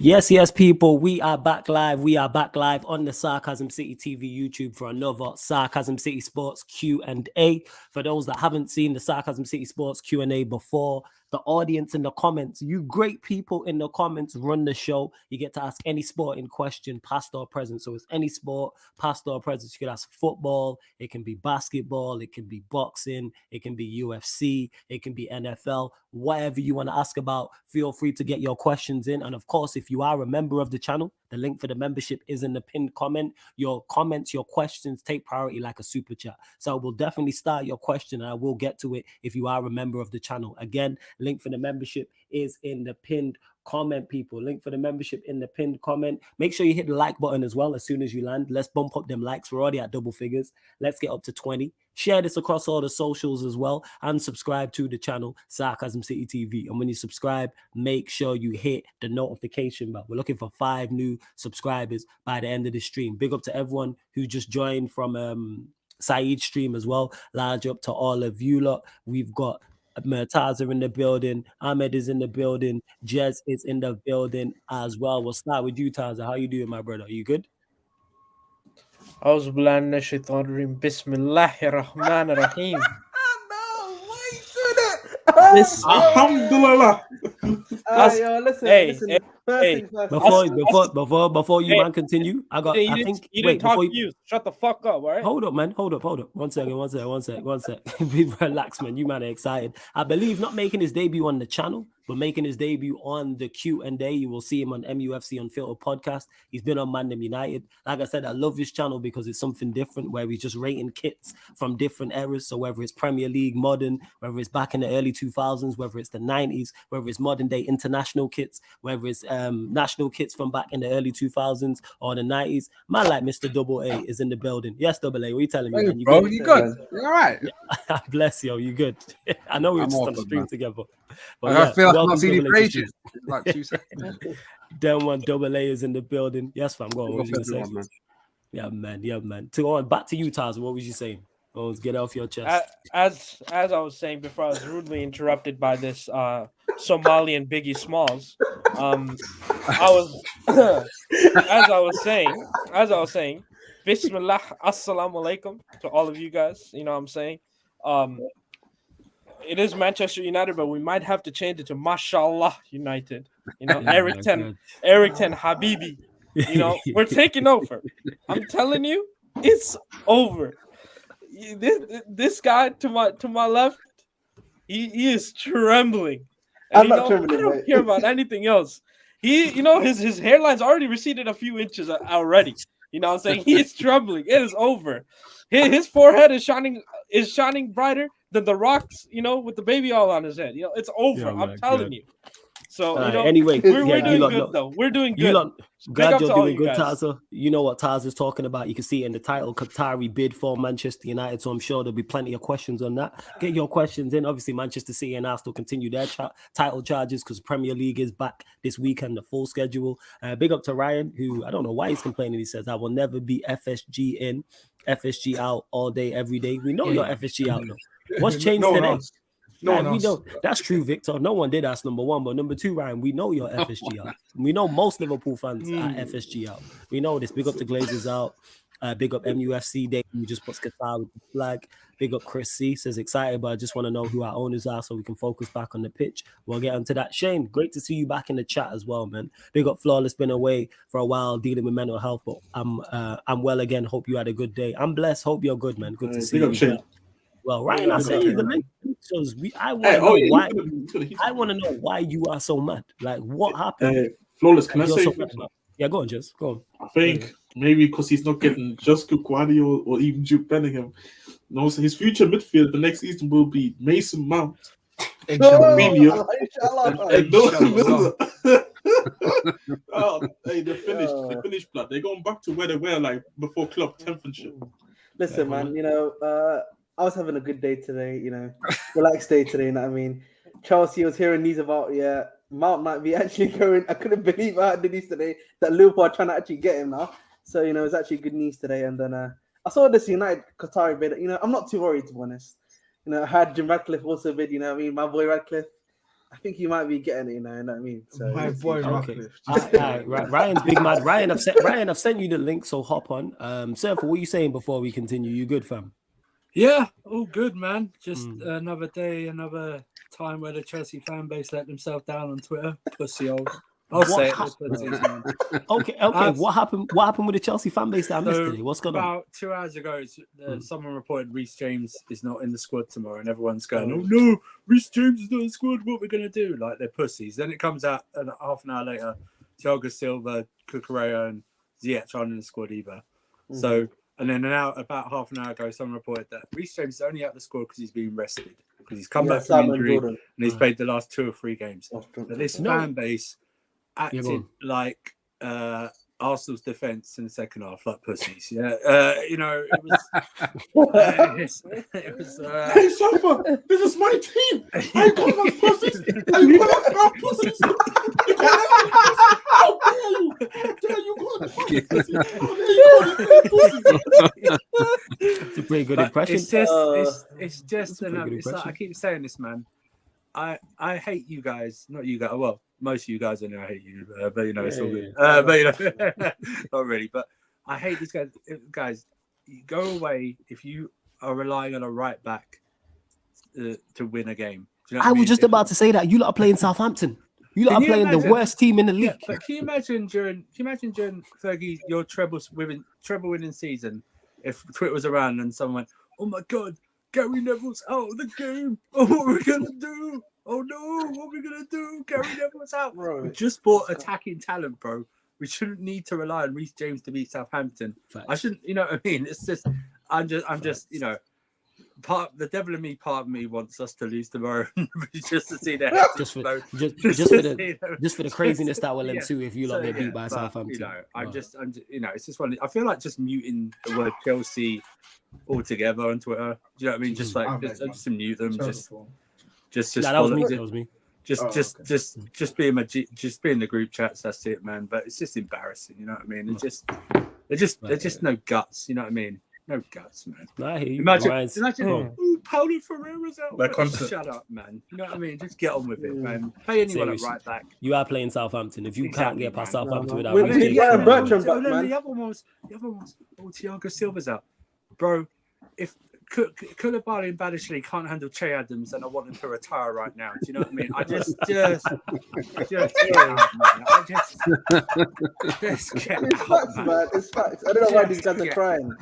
Yes, yes, people. We are back live. We are back live on the Sarcasm City TV YouTube for another Sarcasm City Sports Q&A. For those that haven't seen the Sarcasm City Sports Q&A before, the audience in the comments, you great people in the comments run the show. You get to ask any sport in question, past or present. So it's any sport, past or present. You can ask football, it can be basketball, it can be boxing, it can be UFC, it can be NFL, whatever you want to ask about. Feel free to get your questions in. And of course, if you are a member of the channel, the link for the membership is in the pinned comment. Your comments, your questions take priority like a super chat. So we'll definitely start your question and I will get to it if you are a member of the channel. Again, link for the membership is in the pinned comment, people. Link for the membership in the pinned comment. Make sure you hit the like button as well as soon as you land. Let's bump up them likes. We're already at double figures. Let's get up to 20. Share this across all the socials as well and subscribe to the channel Sarcasm City TV. And when you subscribe, make sure you hit the notification bell. We're looking for 5 new subscribers by the end of the stream. Big up to everyone who just joined from Saeed's stream as well. Large up to all of you lot. We've got Taza in the building, Ahmed is in the building, Jez is in the building as well. We'll start with you, Taza. How you doing, my brother? Are you good? أعوذ بالله من الشيطان الرجيم بسم الله الرحمن الرحيم. No, why you do that? Alhamdulillah. Listen. Before you man continue, you didn't talk news. Shut the fuck up, all right? Hold up, man. Hold up. One sec. Be relaxed, man. You man are excited. I believe not making his debut on the channel, but making his debut on the Q&A. You will see him on MUFC Unfiltered podcast. He's been on Mandem United. Like I said, I love this channel because it's something different where he's just rating kits from different eras. So whether it's Premier League, modern, whether it's back in the early 2000s, whether it's the 90s, whether it's modern day international kits, whether it's national kits from back in the early 2000s or the 90s. Man like Mr. Double A is in the building. Yes, Double A, what are you telling me? Hey, man? You bro, good? you good? You all right? Yeah. Bless you. You good? I know we were just on the stream together. But I feel like I'm not seeing you Double for A ages. Like 2 seconds. Then one Double A is in the building. Yes, fam. Go on. What was you going to say? Yeah, man. Back to you, Taz. What was you saying? Let's get off your chest. As I was saying before, I was rudely interrupted by this Somalian Biggie Smalls. I was as I was saying, Bismillah, Assalamu alaikum to all of you guys. You know what I'm saying? It is Manchester United, but we might have to change it to Mashallah United. You know, Eric Ten Habibi. You know, we're taking over. I'm telling you, it's over. This guy to my left, he is trembling. And I'm not trembling. I don't care about anything else. His hairline's already receded a few inches already. You know what I'm saying? He is trembling. It is over. His forehead is shining brighter than the rocks, with the baby all on his head. It's over. Yeah, I'm telling you. So, anyway, we're doing good, though. We're doing good. Glad you're doing good, Taza. You know what Taza's talking about. You can see it in the title, Qatari bid for Manchester United. So I'm sure there'll be plenty of questions on that. Get your questions in. Obviously, Manchester City and Arsenal continue their title charges because Premier League is back this weekend, the full schedule. Big up to Ryan, who I don't know why he's complaining. He says, I will never be FSG in, FSG out all day, every day. We know you're FSG out, though. What's changed today? We know that's true, Victor. No one did. That's number one. But number two, Ryan, we know you're FSG out. We know most Liverpool fans are FSG out. We know this. Big up the Glazers out. Big up MUFC Day. We just put Qatar with the flag. Big up Chris C. Says excited, but I just want to know who our owners are so we can focus back on the pitch. We'll get onto that. Shane, great to see you back in the chat as well, man. Big up Flawless. Been away for a while dealing with mental health, but I'm well again. Hope you had a good day. I'm blessed. Hope you're good, man. Good to see you. Shane. Well, Ryan, I say the link. I want to know why you are so mad. Like, what happened? Flawless, can I say? Yeah, go on, Jess. Go on. I think maybe because he's not getting just Guardiola or even Jude Bellingham. No, so his future midfield the next season will be Mason Mount. Inshallah. They're finished, blood. They're going back to where they were like before Klopp 10th and shit. Listen, man. I was having a good day today, relaxed day today, you know what I mean? Chelsea was hearing news about, Mount might be actually going. I couldn't believe I had the news today that Liverpool are trying to actually get him now. So, it's actually good news today. And then I saw this United Qatari bid. I'm not too worried, to be honest. I had Jim Radcliffe also bid, my boy Radcliffe. I think he might be getting it, you know what I mean? So My let's see. boy, Okay. Ratcliffe. Ryan's big man. Ryan, I've sent you the link, so hop on. Surfer, what are you saying before we continue? You good, fam? Yeah, all good, man. Just another day, another time where the Chelsea fan base let themselves down on Twitter. Pussy holes. I'll say it. They're pussies, man. Okay. What happened? What happened with the Chelsea fan base that I missed today? What's going on? About 2 hours ago, someone reported Reece James is not in the squad tomorrow, and everyone's going, "Oh no, Reece James is not in the squad. What are we gonna do?" Like they're pussies. Then it comes out, and half an hour later, Thiago Silva, Cucurella, and Ziyech aren't in the squad either. So. And then about half an hour ago, someone reported that Reece James is only out the squad because he's been rested. Because he's come back from injury and he's played the last 2 or 3 games. But this fan base acted like Arsenal's defence in the second half, like pussies. Yeah, you know, it was. It was Hey, Safa, this is my team. I call them pussies. I call them pussies. How dare you? How dare you call them pussies? It's a pretty good impression. It's just it's like, I keep saying this, man. I hate you guys, not you guys. Well, most of you guys, I know I hate you, but you know it's all good. But you know, not really. But I hate these guys. Guys, you go away if you are relying on a right back to win a game. Do you know what I mean? was just about to say that. You lot are playing Southampton. You lot are playing the worst team in the league. Yeah, but can you imagine during Fergie your treble winning season, if Twitter was around and someone went, "Oh my God, Gary Neville's out of the game. Oh, what are we gonna do? Oh no, what are we gonna do? Gary Neville's out." Bro, we just bought attacking talent, bro. We shouldn't need to rely on Reece James to beat Southampton. Facts. I shouldn't, you know what I mean? It's just, I'm just, you know, the devil in me, part of me wants us to lose tomorrow, just to see that. Just for the craziness that will ensue if you lot get beat by Southampton. You know, I'm just, you know, it's just one. I feel like just muting the word Chelsea altogether on Twitter. Do you know what I mean? Just like just mute them. Just that was me. Just be in the group chats. That's it, man. But it's just embarrassing. You know what I mean? They're just no guts. You know what I mean? No guts, man. I hear you. Imagine Paulo Ferreira's out. Shut up, man. You know what I mean? Just get on with it, man. Play anyone at right back. You are playing Southampton. If you can't get past Southampton without the other one was Thiago Silva's out, bro. If Koulibaly and Badishly can't handle Che Adams, and I want him to retire right now. Do you know what I mean? I just get facts, man. It's facts. I don't know why these guys are crying.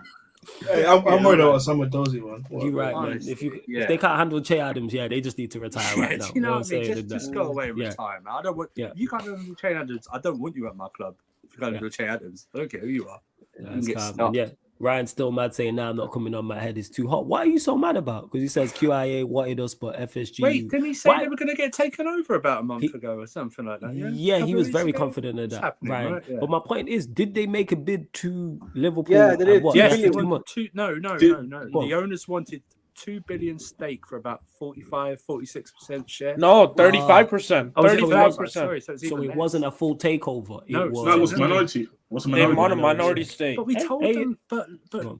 Hey, I'm worried about some of those one. You're right, man. If they can't handle Che Adams, they just need to retire right now. You know what I mean? Just go away and retire, man. I don't want you can't handle Che Adams. I don't want you at my club. If you can't handle Che Adams, I don't care who you are. Ryan's still mad saying, "Nah, I'm not coming on. My head is too hot." What are you so mad about? Because he says QIA wanted us, but FSG. Wait, didn't he say they were going to get taken over about a month ago or something like that? Yeah, he was very confident of that, Ryan. Yeah. But my point is, did they make a bid to Liverpool? Yeah, they did. Yes, no. The owners wanted 2 billion stake for about 46% share. No, 35%. 35%. Sorry, so it wasn't a full takeover. It was minority. They want a minority stake. But we told them. But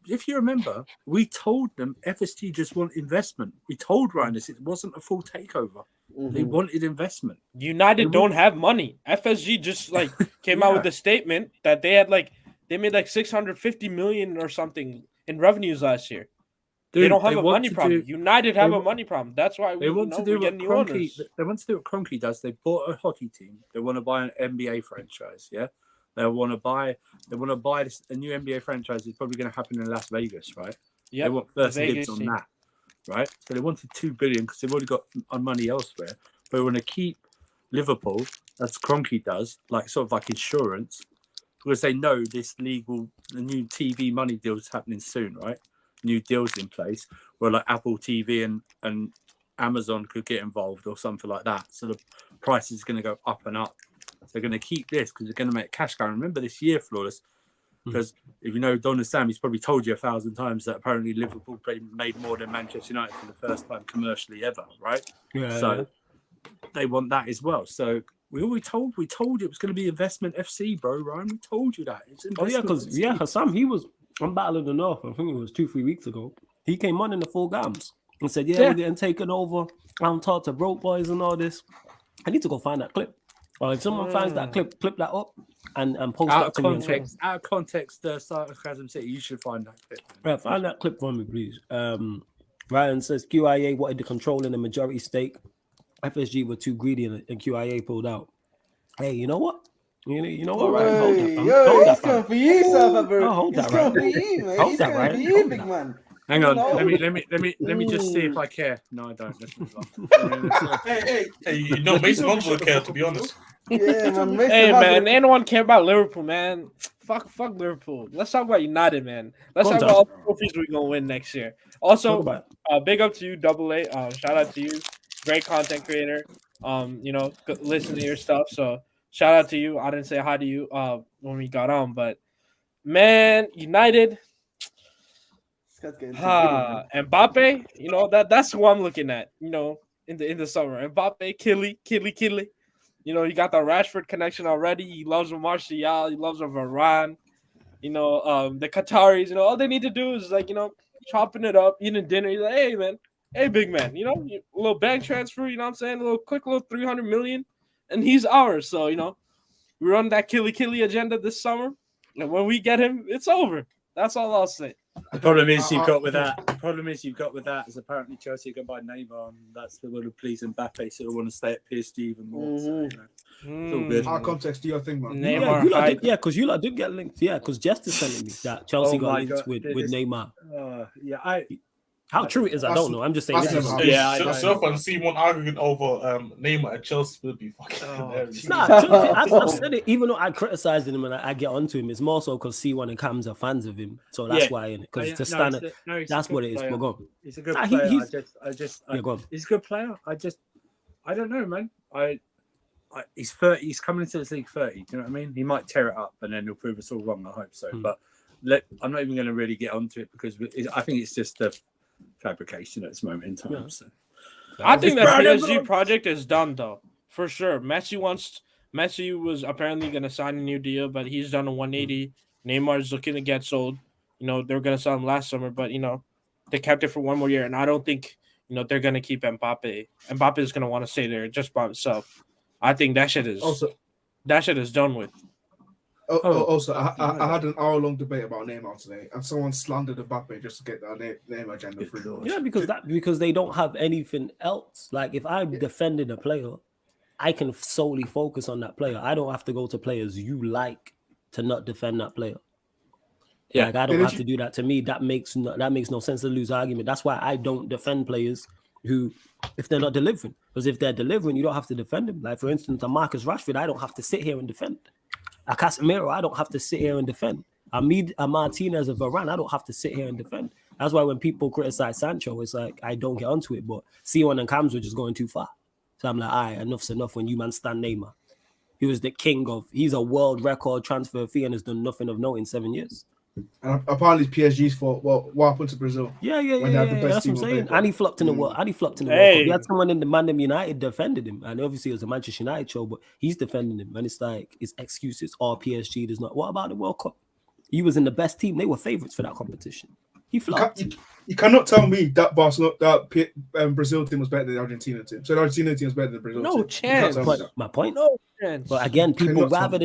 if you remember, we told them FSG just want investment. We told Ryan this. It wasn't a full takeover. Mm-hmm. They wanted investment. United don't have money. FSG just came out with a statement that they made 650 million or something in revenues last year. Dude, they don't have a money problem. United have a money problem. That's why they want to do what Kroenke. They want to do what Kroenke does. They bought a hockey team. They want to buy an NBA franchise. Yeah, they want to buy a new NBA franchise. It's probably going to happen in Las Vegas, right? Yeah, they want first dibs on that, right? So they wanted 2 billion because they've already got money elsewhere. But they want to keep Liverpool, as Kroenke does, sort of like insurance, because they know this league the new TV money deal is happening soon, right? New deals in place where Apple TV and Amazon could get involved or something like that. So the price is going to go up and up. So they're going to keep this because they're going to make cash cow. Remember this year, Flawless, because if you know Don and Sam, he's probably told you 1,000 times that apparently Liverpool made more than Manchester United for the first time commercially ever, right? Yeah. So they want that as well. So we told you it was going to be investment FC, bro, Ryan. We told you that. Because Sam, he was on Battle of the North. I think it was 2-3 weeks ago. He came on in the full gams and said, we're getting taken over. I'm taught to broke boys and all this. I need to go find that clip. Well, if someone finds that clip that up and post Out that of to me. on Twitter. context, Sarcasm City. You should find that clip. Right, find that clip for me, please. Ryan says QIA wanted to control in the majority stake. FSG were too greedy and QIA pulled out. Hey, you know what? You know what, Ryan? Hold that, fam. Hold that, He's fam. coming for you, South Africa. Oh, hold He's that, coming Ryan. for you, man. Hold He's that, coming Ryan. for you, Hold big that. man. Hang on, No. let me just see if I care. No, I don't. Let's move on. Hey, you know, Mason Mount will care, to be honest. Yeah, man. Hey, man, anyone care about Liverpool, man? Fuck Liverpool. Let's talk about United, man. Let's talk about all the trophies we're gonna win next year. Also, big up to you, Double A. Shout out to you, great content creator. Listen to your stuff. So shout out to you. I didn't say hi to you when we got on, but man, United. Mbappe, that's who I'm looking at. In the summer, Mbappe, Killy. You got the Rashford connection already. He loves Martial. He loves Varane. The Qataris. All they need to do is chopping it up, eating dinner. He's like, hey man, hey big man. A little bank transfer. You know what I'm saying? A little quick, little 300 million, and he's ours. So we run that Killy agenda this summer, and when we get him, it's over. That's all I'll say. The problem is you've got with that is apparently Chelsea are going to buy Neymar, and that's the one who please Mbappe, so they want to stay at PSG even more. So, it's all good. Our context, do your thing, man. Neymar, because you lot did get linked. Yeah, because Jess is telling me that Chelsea got linked with Neymar. How true it is, I don't know. I'm just saying. So fun. See one argument over Neymar at Chelsea would be fucking hilarious. I've said it. Even though I criticized him and I get onto him, it's more so because C1 and Cams are fans of him, so that's why. Because to stand it, that's what it is. We're going. He's a good player. He's a good player. I don't know, man. He's 30. He's coming into this league 30. Do you know what I mean? He might tear it up, and then he'll prove us all wrong. I hope so. But I'm not even going to really get onto it because I think it's just a fabrication at this moment in time. Yeah. So. I think that PSG project is done though, for sure. Messi was apparently going to sign a new deal, but he's done a 180. Neymar's looking to get sold. They're going to sell him last summer, but they kept it for one more year, and I don't think they're going to keep Mbappe. Mbappe is going to want to stay there just by himself. I think that shit is done with. Also, I had an hour-long debate about Neymar today, and someone slandered Mbappe just to get that Neymar agenda through. Yeah, because they don't have anything else. Like if I'm defending a player, I can solely focus on that player. I don't have to go to players you like to not defend that player. Yeah, like I don't have to do that. To me, that makes no sense to lose argument. That's why I don't defend players who, if they're not delivering, because if they're delivering, you don't have to defend them. Like for instance, a Marcus Rashford, I don't have to sit here and defend. A Casemiro, I don't have to sit here and defend. A Martinez, a Varane, I don't have to sit here and defend. That's why when people criticize Sancho, it's like I don't get onto it. But C1 and Cams were just going too far. So I'm like, all right, enough's enough when you man stand Neymar. He was the king of, he's a world record transfer fee and has done nothing of note in 7 years. And apparently PSG's fault. Well, what happened to Brazil? Yeah. That's what I'm saying. And he flopped in the world. World Cup. We had someone in the Man United defended him, and obviously it was a Manchester United show, but he's defending him, and it's like it's excuses. Or PSG does not. What about the World Cup? He was in the best team. They were favorites for that competition. He flopped. You cannot tell me that Brazil team was better than the Argentina team. So the Argentina team was better than the Brazil team. No chance. My point. No chance. But again, people rather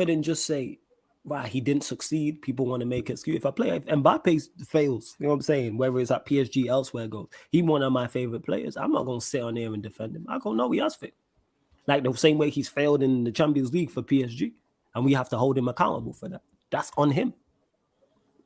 than just say, right, he didn't succeed. People want to make excuse. If Mbappe fails, you know what I'm saying? Whether it's at PSG, elsewhere goes. He's one of my favorite players. I'm not gonna sit on there and defend him. I go, no, he has failed. Like the same way he's failed in the Champions League for PSG, and we have to hold him accountable for that. That's on him.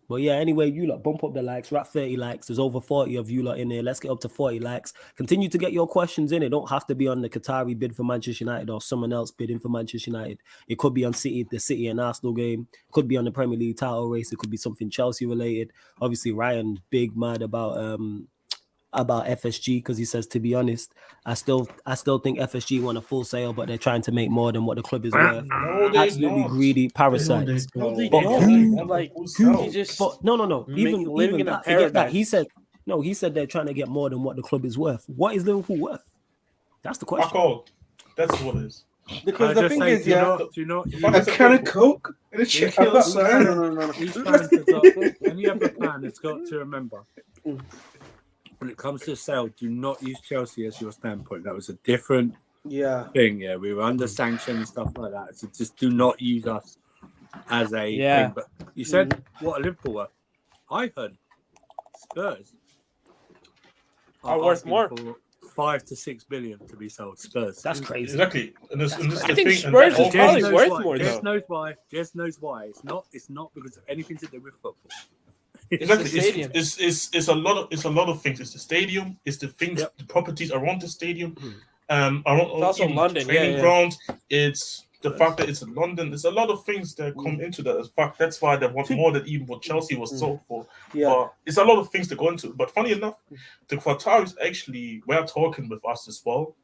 But yeah, anyway, you lot bump up the likes. We're at 30 likes. There's over 40 of you lot in there. Let's get up to 40 likes. Continue to get your questions in. It don't have to be on the Qatari bid for Manchester United or someone else bidding for Manchester United. It could be on the City and Arsenal game. It could be on the Premier League title race. It could be something Chelsea related. Obviously, Ryan big mad about FSG because he says, to be honest, I still think FSG want a full sale, but they're trying to make more than what the club is worth. Absolutely greedy parasites. No. Even living in a that, paradise. that, he said they're trying to get more than what the club is worth. What is Liverpool worth? That's the question. That's what it is. Because the thing is, a can of Coke and a chicken outside. No. Any other plan has got to remember. When it comes to sale, do not use Chelsea as your standpoint. That was a different thing. Yeah, we were under sanction and stuff like that. So just do not use us as a thing. But you said what Liverpool were. I heard Spurs are worth more. For 5 to 6 billion to be sold. Spurs. That's crazy. Exactly. And this I think Spurs is probably worth more. Jess knows why. Jess knows why. It's not because of anything to do with football. Exactly. It's a lot of things. It's the stadium. It's the things, the properties around the stadium. Around also London, training grounds. It's the fact that it's in London. There's a lot of things that come into that. In fact, that's why they want more than even what Chelsea was sold for. But it's a lot of things to go into. But funny enough, the Qataris actually were talking with us as well.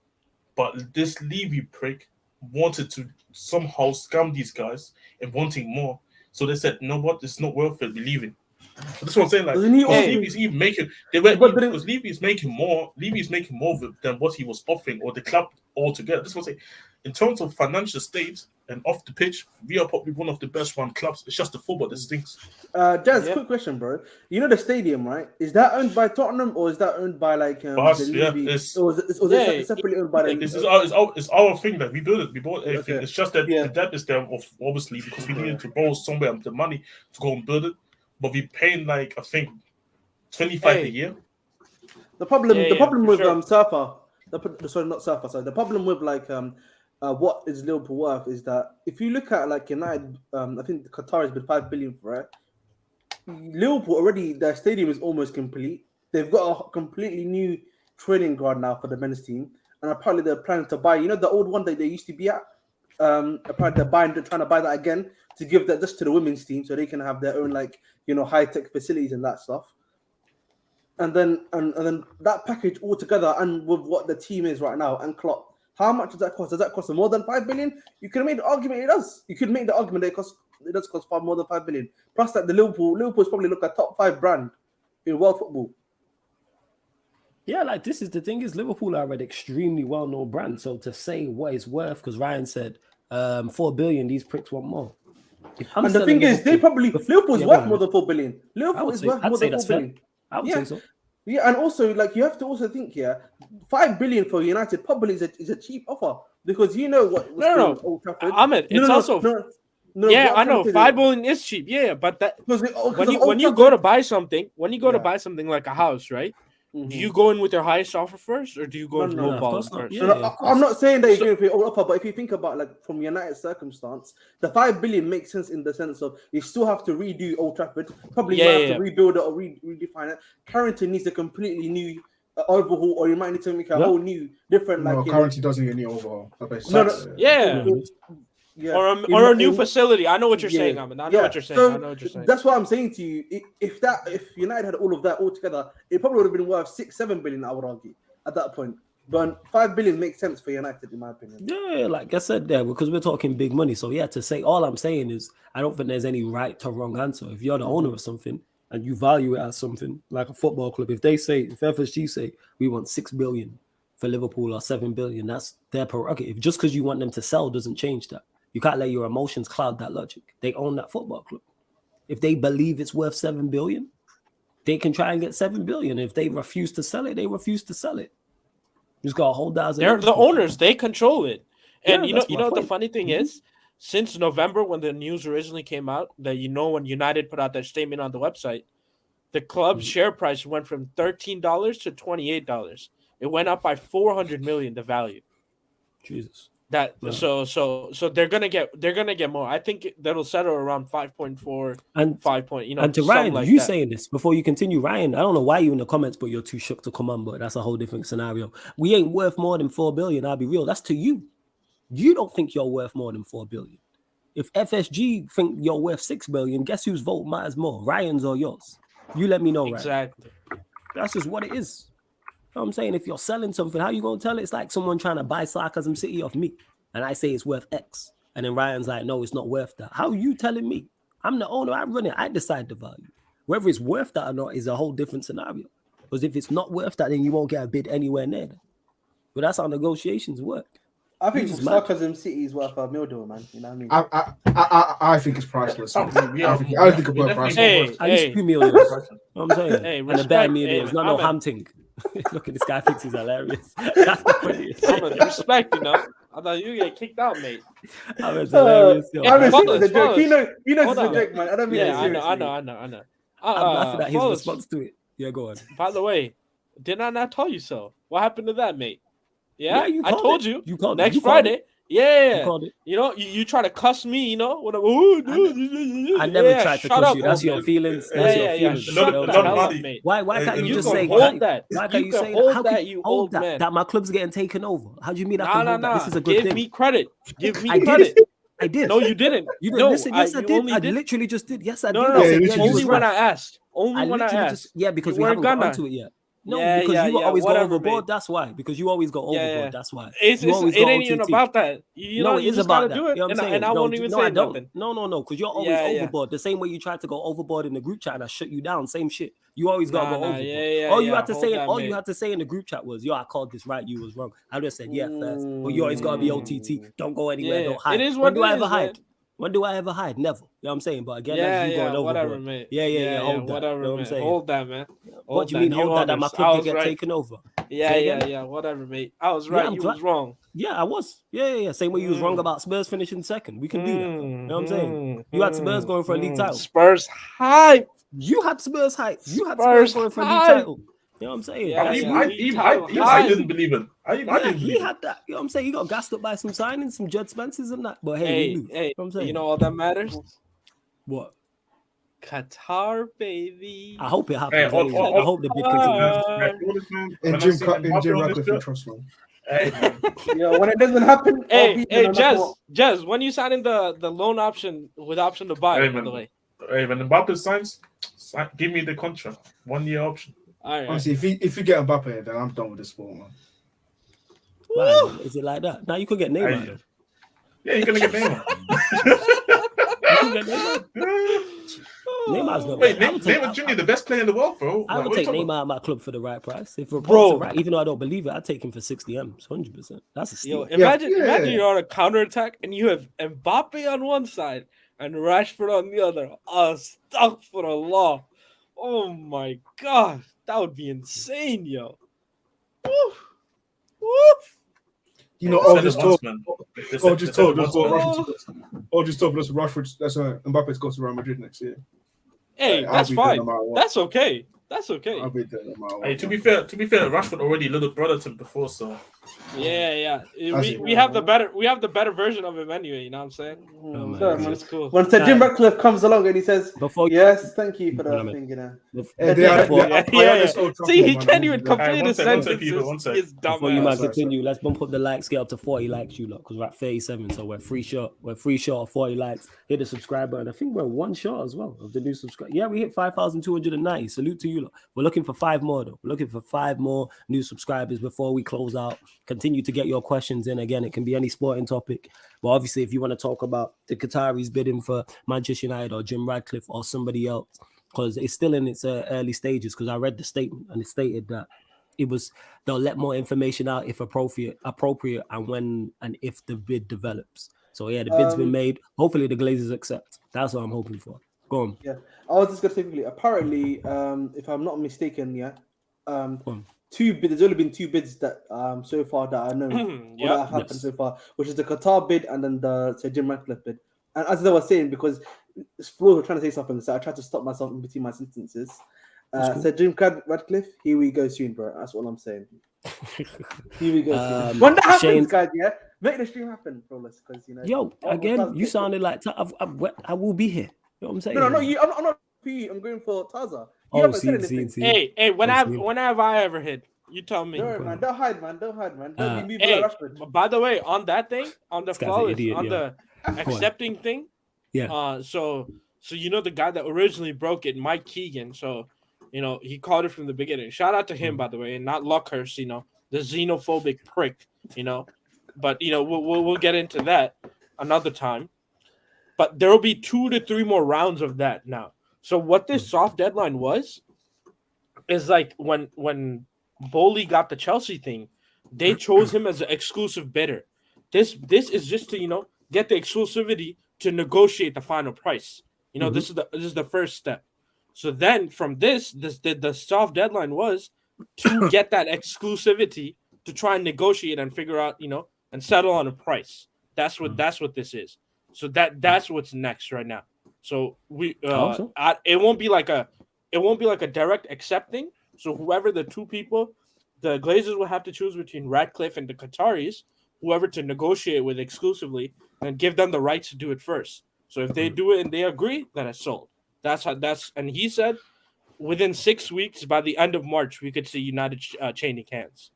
But this Levy prick wanted to somehow scam these guys and wanting more. So they said, "No, what? It's not worth it. We're leaving." So that's what I'm saying. Like, Levy's even making because Levy's making more. Levy's making more than what he was offering or the club altogether. That's what I'm saying. In terms of financial state and off the pitch, we are probably one of the best run clubs. It's just the football that stinks. Jazz, quick question, bro. You know the stadium, right? Is that owned by Tottenham or is that owned by like us? It's separately owned by the? It's our thing that we built it. We bought everything. It's just that the debt is there, obviously, because we needed to borrow somewhere the money to go and build it. But we paying like I think 25 a year. The problem with Surfer. The problem with like what is Liverpool worth is that if you look at like United, I think Qatar has been 5 billion for it. Liverpool already, their stadium is almost complete. They've got a completely new training ground now for the men's team, and apparently they're planning to buy. You know the old one that they used to be at. Apparently they're trying to buy that again to give that just to the women's team so they can have their own like high tech facilities and that stuff. And then that package altogether, and with what the team is right now, and Klopp, how much does that cost? Does that cost more than 5 billion? You could make the argument it does. You could make the argument that it does cost far more than 5 billion. Plus, that the Liverpool's probably look at top 5 brand in world football. Yeah, like this is the thing is Liverpool are an extremely well-known brand. So to say what it's worth, because Ryan said 4 billion, these pricks want more. And the thing is, Liverpool's worth more than 4 billion. Liverpool is worth more than 4 billion. I would say so. Yeah, and also like you have to also think here, 5 billion for United probably is a cheap offer because you know what. No, Ahmed, it's also. I know 5 billion is cheap. Yeah, but that when you go to buy something, buy something like a house, right? Mm-hmm. Do you go in with your highest offer first, or do you go in low ball first? I'm not saying that you're going for your offer, but if you think about like from United's circumstance, the 5 billion makes sense in the sense of you still have to redo Old Trafford, probably have to rebuild it or redefine it. Carrington needs a completely new overhaul, or you might need to make a whole new different. No, Carrington doesn't need a new overhaul. Or a new facility. I know what you're saying, Ahmed. I know what you're saying. That's what I'm saying to you. If United had all of that all together, it probably would have been worth 6-7 billion, I would argue, at that point. But 5 billion makes sense for United, in my opinion. Yeah, like I said there, because we're talking big money. So yeah, to say all I'm saying is I don't think there's any right to wrong answer. If you're the owner of something and you value it as something like a football club, if FSG say we want 6 billion for Liverpool or 7 billion, that's their prerogative. Just because you want them to sell doesn't change that. You can't let your emotions cloud that logic. They own that football club. If they believe it's worth 7 billion, they can try and get 7 billion. If they refuse to sell it, they refuse to sell it. You just got to hold that as they're the owners. They control it. And you know the funny thing is, since November when the news originally came out, that when United put out their statement on the website, the club's share price went from $13 to $28. It went up by 400 million, the value. Jesus. So they're gonna get more. I think that'll settle around 5.4 and 5. And to Ryan, you saying this before you continue, Ryan. I don't know why you in the comments, but you're too shook to come on. But that's a whole different scenario. We ain't worth more than 4 billion. I'll be real. That's to you. You don't think you're worth more than 4 billion. If FSG think you're worth 6 billion, guess whose vote matters more, Ryan's or yours? You let me know, Ryan. Exactly. That's just what it is. You know what I'm saying? If you're selling something, how you gonna tell it? It's like someone trying to buy Sarcasm City off me, and I say it's worth X, and then Ryan's like, no, it's not worth that. How are you telling me? I'm the owner. I run it. I decide the value. Whether it's worth that or not is a whole different scenario. Because if it's not worth that, then you won't get a bid anywhere near that. But that's how negotiations work. I think Sarcasm City is worth a $1 million, man. You know what I mean? I think it's priceless. I think it's worth priceless. At least $2 million. You know what I'm saying? And a bare million. It's not no ham thing. Look at this guy thinks he's hilarious. That's the funniest. I'm a respect, you know. I thought you get kicked out, mate. That was hilarious. Yo. I mean, Fellas, it's a joke. He knows Hold it's a on. joke, man. I don't mean it Yeah, seriously. I know. I'm laughing at his fellas, response to it. Yeah, go on. By the way, did I not tell you so? What happened to that, mate? Yeah, you I called told it. you. You called Next it. You called Friday. it. Yeah. You called it. You know, you try to cuss me, you know, when I never tried to cuss you. That's your feelings. That's your feelings. Shut Lot- the lot hell up, money. mate. Why can't you You just can say hold that. Why can't You you can say hold how that, can you hold old that man. that my club's getting taken over? How do you mean I can hold that? This is a good Give thing. me credit. Give me I did. credit. I did. No, you didn't. You didn't no, listen. Yes, I you did. only I did. literally just did. Yes, I No, did. no, I no. said, literally yeah, you Only was when right. I asked. Only when I literally asked. just because You we haven't weren't got gonna. onto it yet. No, Yeah, because yeah, you yeah, always go whatever, overboard. mate. That's why. Because you always go overboard. Yeah. That's why. It You always ain't go even OTT. about that. You No, know, it you is just about gotta that. do it, You know what I'm saying? and I won't even say don't. nothing. No, because you're always Yeah, yeah. overboard. The same way you tried to go overboard in the group chat and I shut you down. Same shit. You always gotta go overboard. All you had to say in the group chat was, "Yo, I called this right. You was wrong." I just said, "Yeah, first, but you always gotta be OTT. Don't go anywhere. Yeah, Don't hide." it is When what do it I ever is, hide? man. When do I ever hide? Never. You know what I'm saying? But again, that's you going overboard. Whatever, mate. Yeah. Hold that. Whatever, You know what I'm man. saying? Hold that, man. What do you mean hold that? That my club can get taken over? Yeah. Whatever, mate. I was right. I'm You glad- was wrong. Yeah, I was. Yeah. Same way you was wrong about Spurs finishing second. We can do that. You know what I'm saying? You had Spurs going for a league title. Spurs hype. You had Spurs hype. You had Spurs Spurs going for a league hype. title. You know what I'm saying? Yeah, That's you. I didn't believe it. I Yeah, didn't he believe it. had that. You know what I'm saying? He got gassed up by some signings, some Judd Spencers and that. But hey, we Hey, lose. hey. You know what I'm saying? You know all that matters? What? Qatar, baby. I hope it happens. Hey, Anyway. I hope the bid continues. And Jim Ratcliffe and trust man. Hey, man. Yeah, when it doesn't happen, I'll be Hey, there no matter what. Jez, when you signing the loan option with option to buy, Hey, by man. the way. Hey, when Mbappe signs, give me the contract. 1 year option. All right. Honestly, if you get Mbappe, then I'm done with the sport, man. Why? Is it like that? Now you could get Neymar. Hey. Though. Yeah, you're gonna get Neymar. You could get Neymar. Neymar's not. Wait, I would take- Neymar Jr., the best player in the world, bro. I Like, would what take are you talking Neymar at my club for the right price. If reports Bro. are right, even though I don't believe it, I'd take him for 60 M's, 100%. That's a steal. Yo, imagine Yeah. you're on a counterattack and you have Mbappe on one side and Rashford on the other. Astaghfirullah. Oh my god. That would be insane, yo. Woof. Woof. You know, about? all just They said it talk. once, man. They All said just it talk. once, That's what man. Rashford. That's Rashford. That's Mbappe to go to Real Madrid next year. Hey, I'll that's be there fine. no matter what. That's okay. That's okay. I'll be there no matter what. Hey, to be fair, Rashford already little brother to him before, so Yeah. That's We it. have the better version of him anyway, you know what I'm saying? man. Sorry, It's man. just cool. When Sir Jim Ratcliffe comes along and he says, Before you, "Yes, thank you for the Hold on, thing," you know. Hey, they are- before- they are- Yeah. honest Old Trafford, See, he man. can't even Yeah. complete One his sec, one sec, sentences. people, one sec. It's before you dumbass. might sorry, continue, let's bump up the like scale up to 40 likes, you lot, because we're at 37, so we're free short of 40 likes. Hit the subscribe button. I think we're one short as well of the new subscribe. Yeah, we hit 5,290. Salute to you lot. We're looking for 5 more though. We're looking for 5 more new subscribers before we close out. Continue to get your questions in. Again, it can be any sporting topic, but obviously, if you want to talk about the Qataris bidding for Manchester United or Jim Ratcliffe or somebody else, because it's still in its early stages. Because I read the statement and it stated that they'll let more information out if appropriate, and when and if the bid develops. So yeah, the bid's been made. Hopefully, the Glazers accept. That's what I'm hoping for. Go on. Yeah, I was just gonna say quickly. Apparently, if I'm not mistaken, yeah, on. there's only been 2 bids that so far that I know Yep. that have happened Yes. so far, which is the Qatar bid and then the Sir Jim Ratcliffe bid. And as I was saying, because Flo was trying to say something, so I tried to stop myself in between my sentences. That's cool. Sir Jim Ratcliffe, here we go soon, bro. That's all I'm saying. Here we go soon. Um, When that happens, Shane- guys, yeah, make the stream happen, bro. Because you know. Yo, again, you sounded like I will be here. You know what I'm saying? No, not you. I'm not for you. I'm going for Taza. You Oh, haven't said see. anything. Hey, when That's have I ever hit? You tell me. Don't worry, man. Don't hide, man. Don't be moving Hey, like Rashford. by the way, on that thing, on the This guy's an flawless, idiot, on yeah. the accepting thing, Yeah. so you know the guy that originally broke it, Mike Keegan. So, you know, he called it from the beginning. Shout out to him, by the way, and not Luckhurst, you know, the xenophobic prick, you know. But you know, we'll get into that another time. But there will be 2 to 3 more rounds of that now. So what this soft deadline was is like when Bowley got the Chelsea thing, they chose him as an exclusive bidder. This is just to, you know, get the exclusivity to negotiate the final price. You know, this is the first step. So then from the soft deadline was to get that exclusivity to try and negotiate and figure out, and settle on a price. That's what this is. So that's what's next right now. So it won't be like a direct accepting. So whoever the two people, the Glazers will have to choose between Ratcliffe and the Qataris, whoever to negotiate with exclusively, and give them the right to do it first. So if they do it and they agree, then it's sold. And he said within 6 weeks, by the end of March, we could see United chaining hands.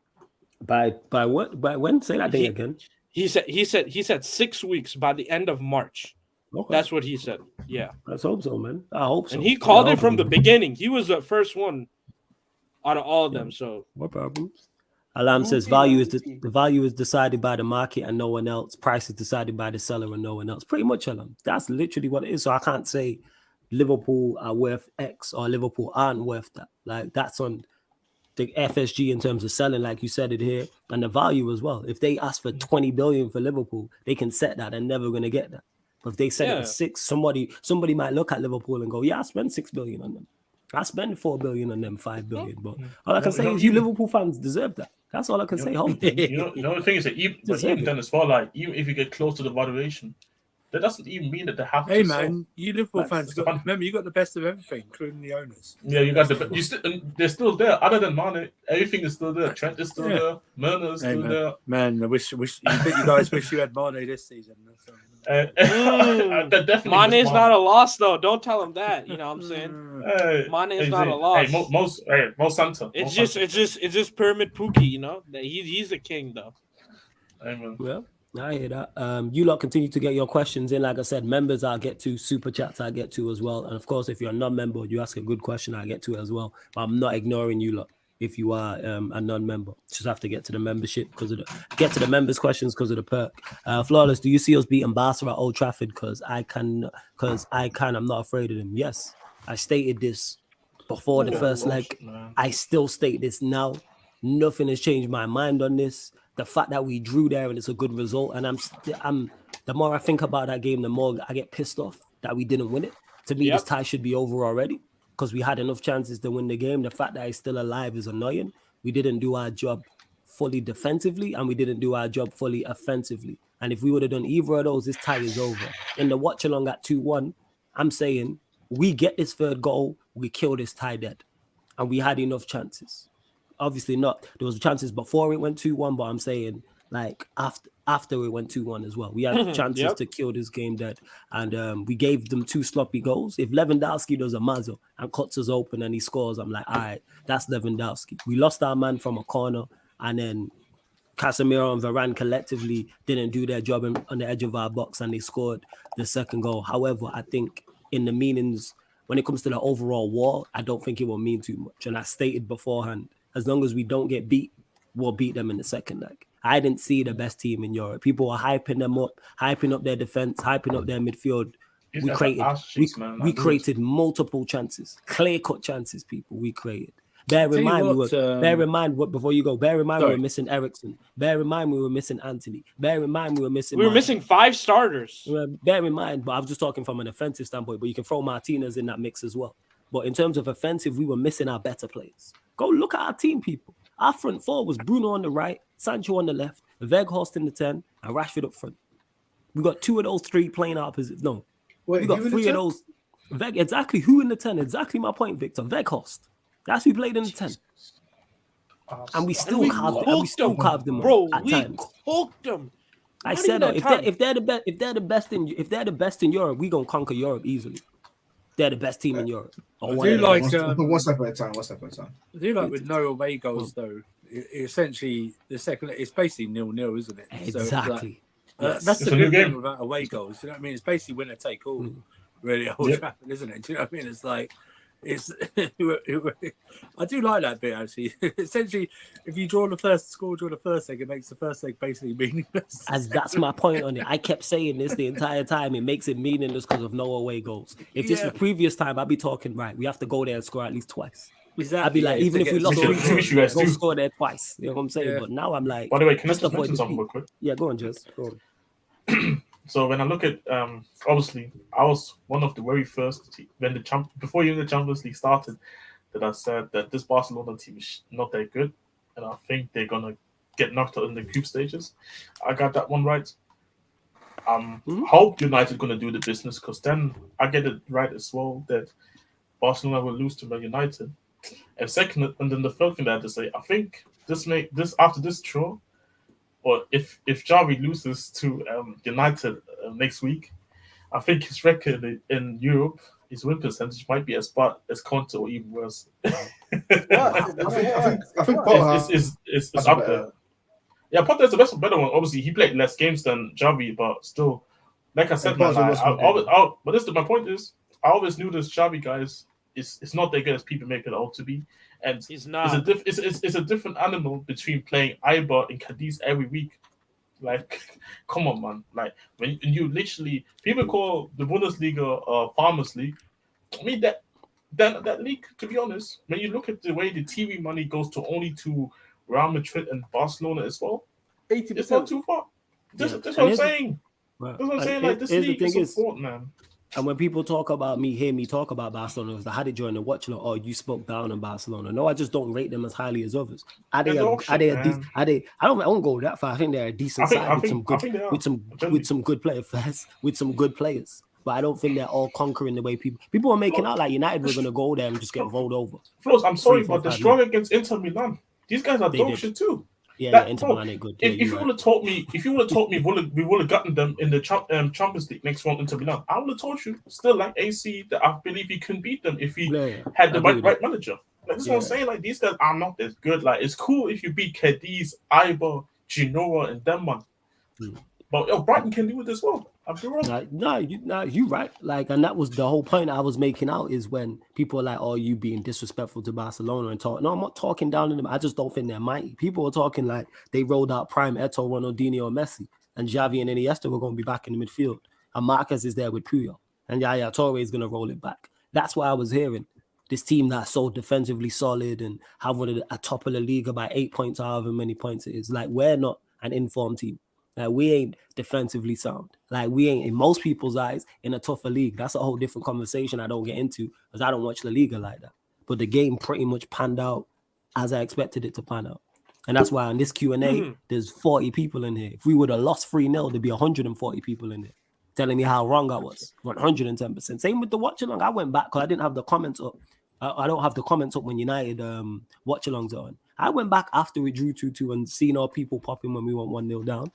By what? By when? Say that thing again. He said 6 weeks by the end of March. Okay. That's what he said. Yeah. Let's hope so, man. I hope so. And he called it from the beginning. He was the first one out of all of them. So what problems? Alam says the value is decided by the market and no one else. Price is decided by the seller and no one else. Pretty much, Alam. That's literally what it is. So I can't say Liverpool are worth X or Liverpool aren't worth that. Like that's on the FSG in terms of selling, like you said it here, and the value as well. If they ask for 20 billion for Liverpool, they can set that. They're never going to get that. But if they set it at 6, somebody might look at Liverpool and go, yeah, I spent 6 billion on them. I spend 4 billion on them, 5 billion. But all I can say is you Liverpool fans deserve that. That's all I can say. The thing is that even then as well, like even if you get close to the valuation, that doesn't even mean that they have to. Hey man, you Liverpool fans remember you got the best of everything, including the owners. Yeah, you got they're still there. Other than Mane, everything is still there. Trent is still there. Werner is still there. Man, I wish you guys wish you had Mane this season. Mane is not a loss though. Don't tell him that. You know what I'm saying? Mane is not a loss. Mo Santa. It's just Pyramid Pookie. He's the king though. Amen. Well, I hear that. You lot continue to get your questions in. Like I said, members I'll get to, super chats I'll get to as well. And of course, if you're a non-member, you ask a good question, I'll get to it as well. But I'm not ignoring you lot. If you are a non-member, just have to get to the membership get to the members' questions because of the perk. Flawless, do you see us beating Barca at Old Trafford? I'm not afraid of them. Yes, I stated this before the first leg. I still state this now. Nothing has changed my mind on this. The fact that we drew there and it's a good result, and I'm the more I think about that game, the more I get pissed off that we didn't win it. To me, this tie should be over already because we had enough chances to win the game. The fact that it's still alive is annoying. We didn't do our job fully defensively and we didn't do our job fully offensively. And if we would have done either of those, this tie is over. In the watch along at 2-1, I'm saying we get this third goal, we kill this tie dead. And we had enough chances. Obviously not. There was chances before it went 2-1, but I'm saying like after it went 2-1 as well. We had chances to kill this game dead. And we gave them 2 sloppy goals. If Lewandowski does a mazzo and cuts us open and he scores, I'm like, all right, that's Lewandowski. We lost our man from a corner, and then Casemiro and Varane collectively didn't do their job on the edge of our box, and they scored the second goal. However, I think in the meanings, when it comes to the overall war, I don't think it will mean too much. And I stated beforehand, as long as we don't get beat, we'll beat them in the second leg. I didn't see the best team in Europe. People were hyping them up, hyping up their defense, hyping up their midfield. We created multiple chances, clear-cut chances, people. We created. Bear in mind, before you go, bear in mind we were missing Ericsson. Bear in mind we were missing Anthony. Bear in mind we were missing 5 starters. Bear in mind, but I was just talking from an offensive standpoint, but you can throw Martinez in that mix as well. But in terms of offensive, we were missing our better players. Go look at our team, people. Our front four was Bruno on the right, Sancho on the left, Weghorst in the 10, and Rashford up front. We got 2 of those 3 playing opposite. No, we got 3 of those. Exactly who in the 10? Exactly my point, Victor. Weghorst. That's who played in the 10. And we still carved them, bro. At we times. cooked them. I said if they're the best in Europe, we gonna conquer Europe easily. They're the best team in Europe. One step at a time. I do like with no away goals though. Essentially, the second it's basically 0-0, isn't it? Exactly. So that's the good thing without away goals. You know what I mean? It's basically winner take all, really. Old Trafford, isn't it? Do you know what I mean? It's like I do like that bit actually. Essentially, if you draw the first leg, it makes the first leg basically meaningless. As that's my point on it. I kept saying this the entire time. It makes it meaningless because of no away goals. If this was previous time, I'd be talking right. We have to go there and score at least twice. Exactly. I'd be like, even if we lost 3-2, go score there twice. You know what I'm saying? Yeah. But now I'm like, by the way, can I just mention something real quick? Yeah, go on, Jess. Go on. So when I look at, obviously, I was one of the very first when before even the Champions League started, that I said that this Barcelona team is not that good, and I think they're gonna get knocked out in the group stages. I got that one right. Hope United gonna do the business, because then I get it right as well that Barcelona will lose to Man United. And second, and then the third thing that I had to say, I think this after this draw, or if Xavi loses to United next week, I think his record in Europe, his win percentage might be as bad as Conte or even worse. I think Potter it's up there. Yeah, Potter's the better one. Obviously, he played less games than Xavi, but still, like I said, man, but my point is, I always knew this Xavi guy is not that good as people make it out to be, and he's not. It's a different animal between playing Eibar and Cadiz every week. Like, come on, man. Like, when you literally, people call the Bundesliga Farmers League. I mean, that league, to be honest, when you look at the way the TV money goes to Real Madrid and Barcelona as well, 80%. It's not too far. That's what I'm saying. That's what I'm saying. Like, this league is a sport, man. And when people talk about hear me talk about Barcelona, I had it during the watch. Like, oh, you spoke down on Barcelona. No, I just don't rate them as highly as others. I don't go that far. I think they're a decent side with some good players. But I don't think they're all conquering the way people are making out like United were going to go there and just get rolled over. Flos, I'm sorry, but the struggle against Inter Milan, these guys are dog shit too. Yeah, Inter Milan ain't good. If you would have told me, we would have gotten them in the Champions League next round, Inter Milan, I would have told you still like AC that I believe he couldn't beat them if he had the right manager. Like, this is what I'm saying. Like, these guys are not as good. Like, it's cool if you beat Cadiz, Eibar, Genoa, and Denmark. But Brighton can do it as well. You right. Like, and that was the whole point I was making out, is when people are like, "Oh, you being disrespectful to Barcelona," and talk. No, I'm not talking down to them. I just don't think they're mighty. People are talking like they rolled out prime Eto'o, Ronaldinho, Messi, and Xavi and Iniesta were going to be back in the midfield, and Marquez is there with Puyol, and Yaya Toure is going to roll it back. That's what I was hearing. This team that's so defensively solid and have one of a top of the league by 8 points, however many points it is. Like, we're not an informed team. Like, we ain't defensively sound. Like, we ain't, in most people's eyes, in a tougher league. That's a whole different conversation I don't get into, because I don't watch La Liga like that. But the game pretty much panned out as I expected it to pan out. And that's why on this Q&A, there's 40 people in here. If we would have lost 3-0, there'd be 140 people in here telling me how wrong I was. 110%. Same with the watch-along. I went back because I didn't have the comments up. I don't have the comments up when United watch-alongs are on. I went back after we drew 2-2 and seen our people popping when we went 1-0 down.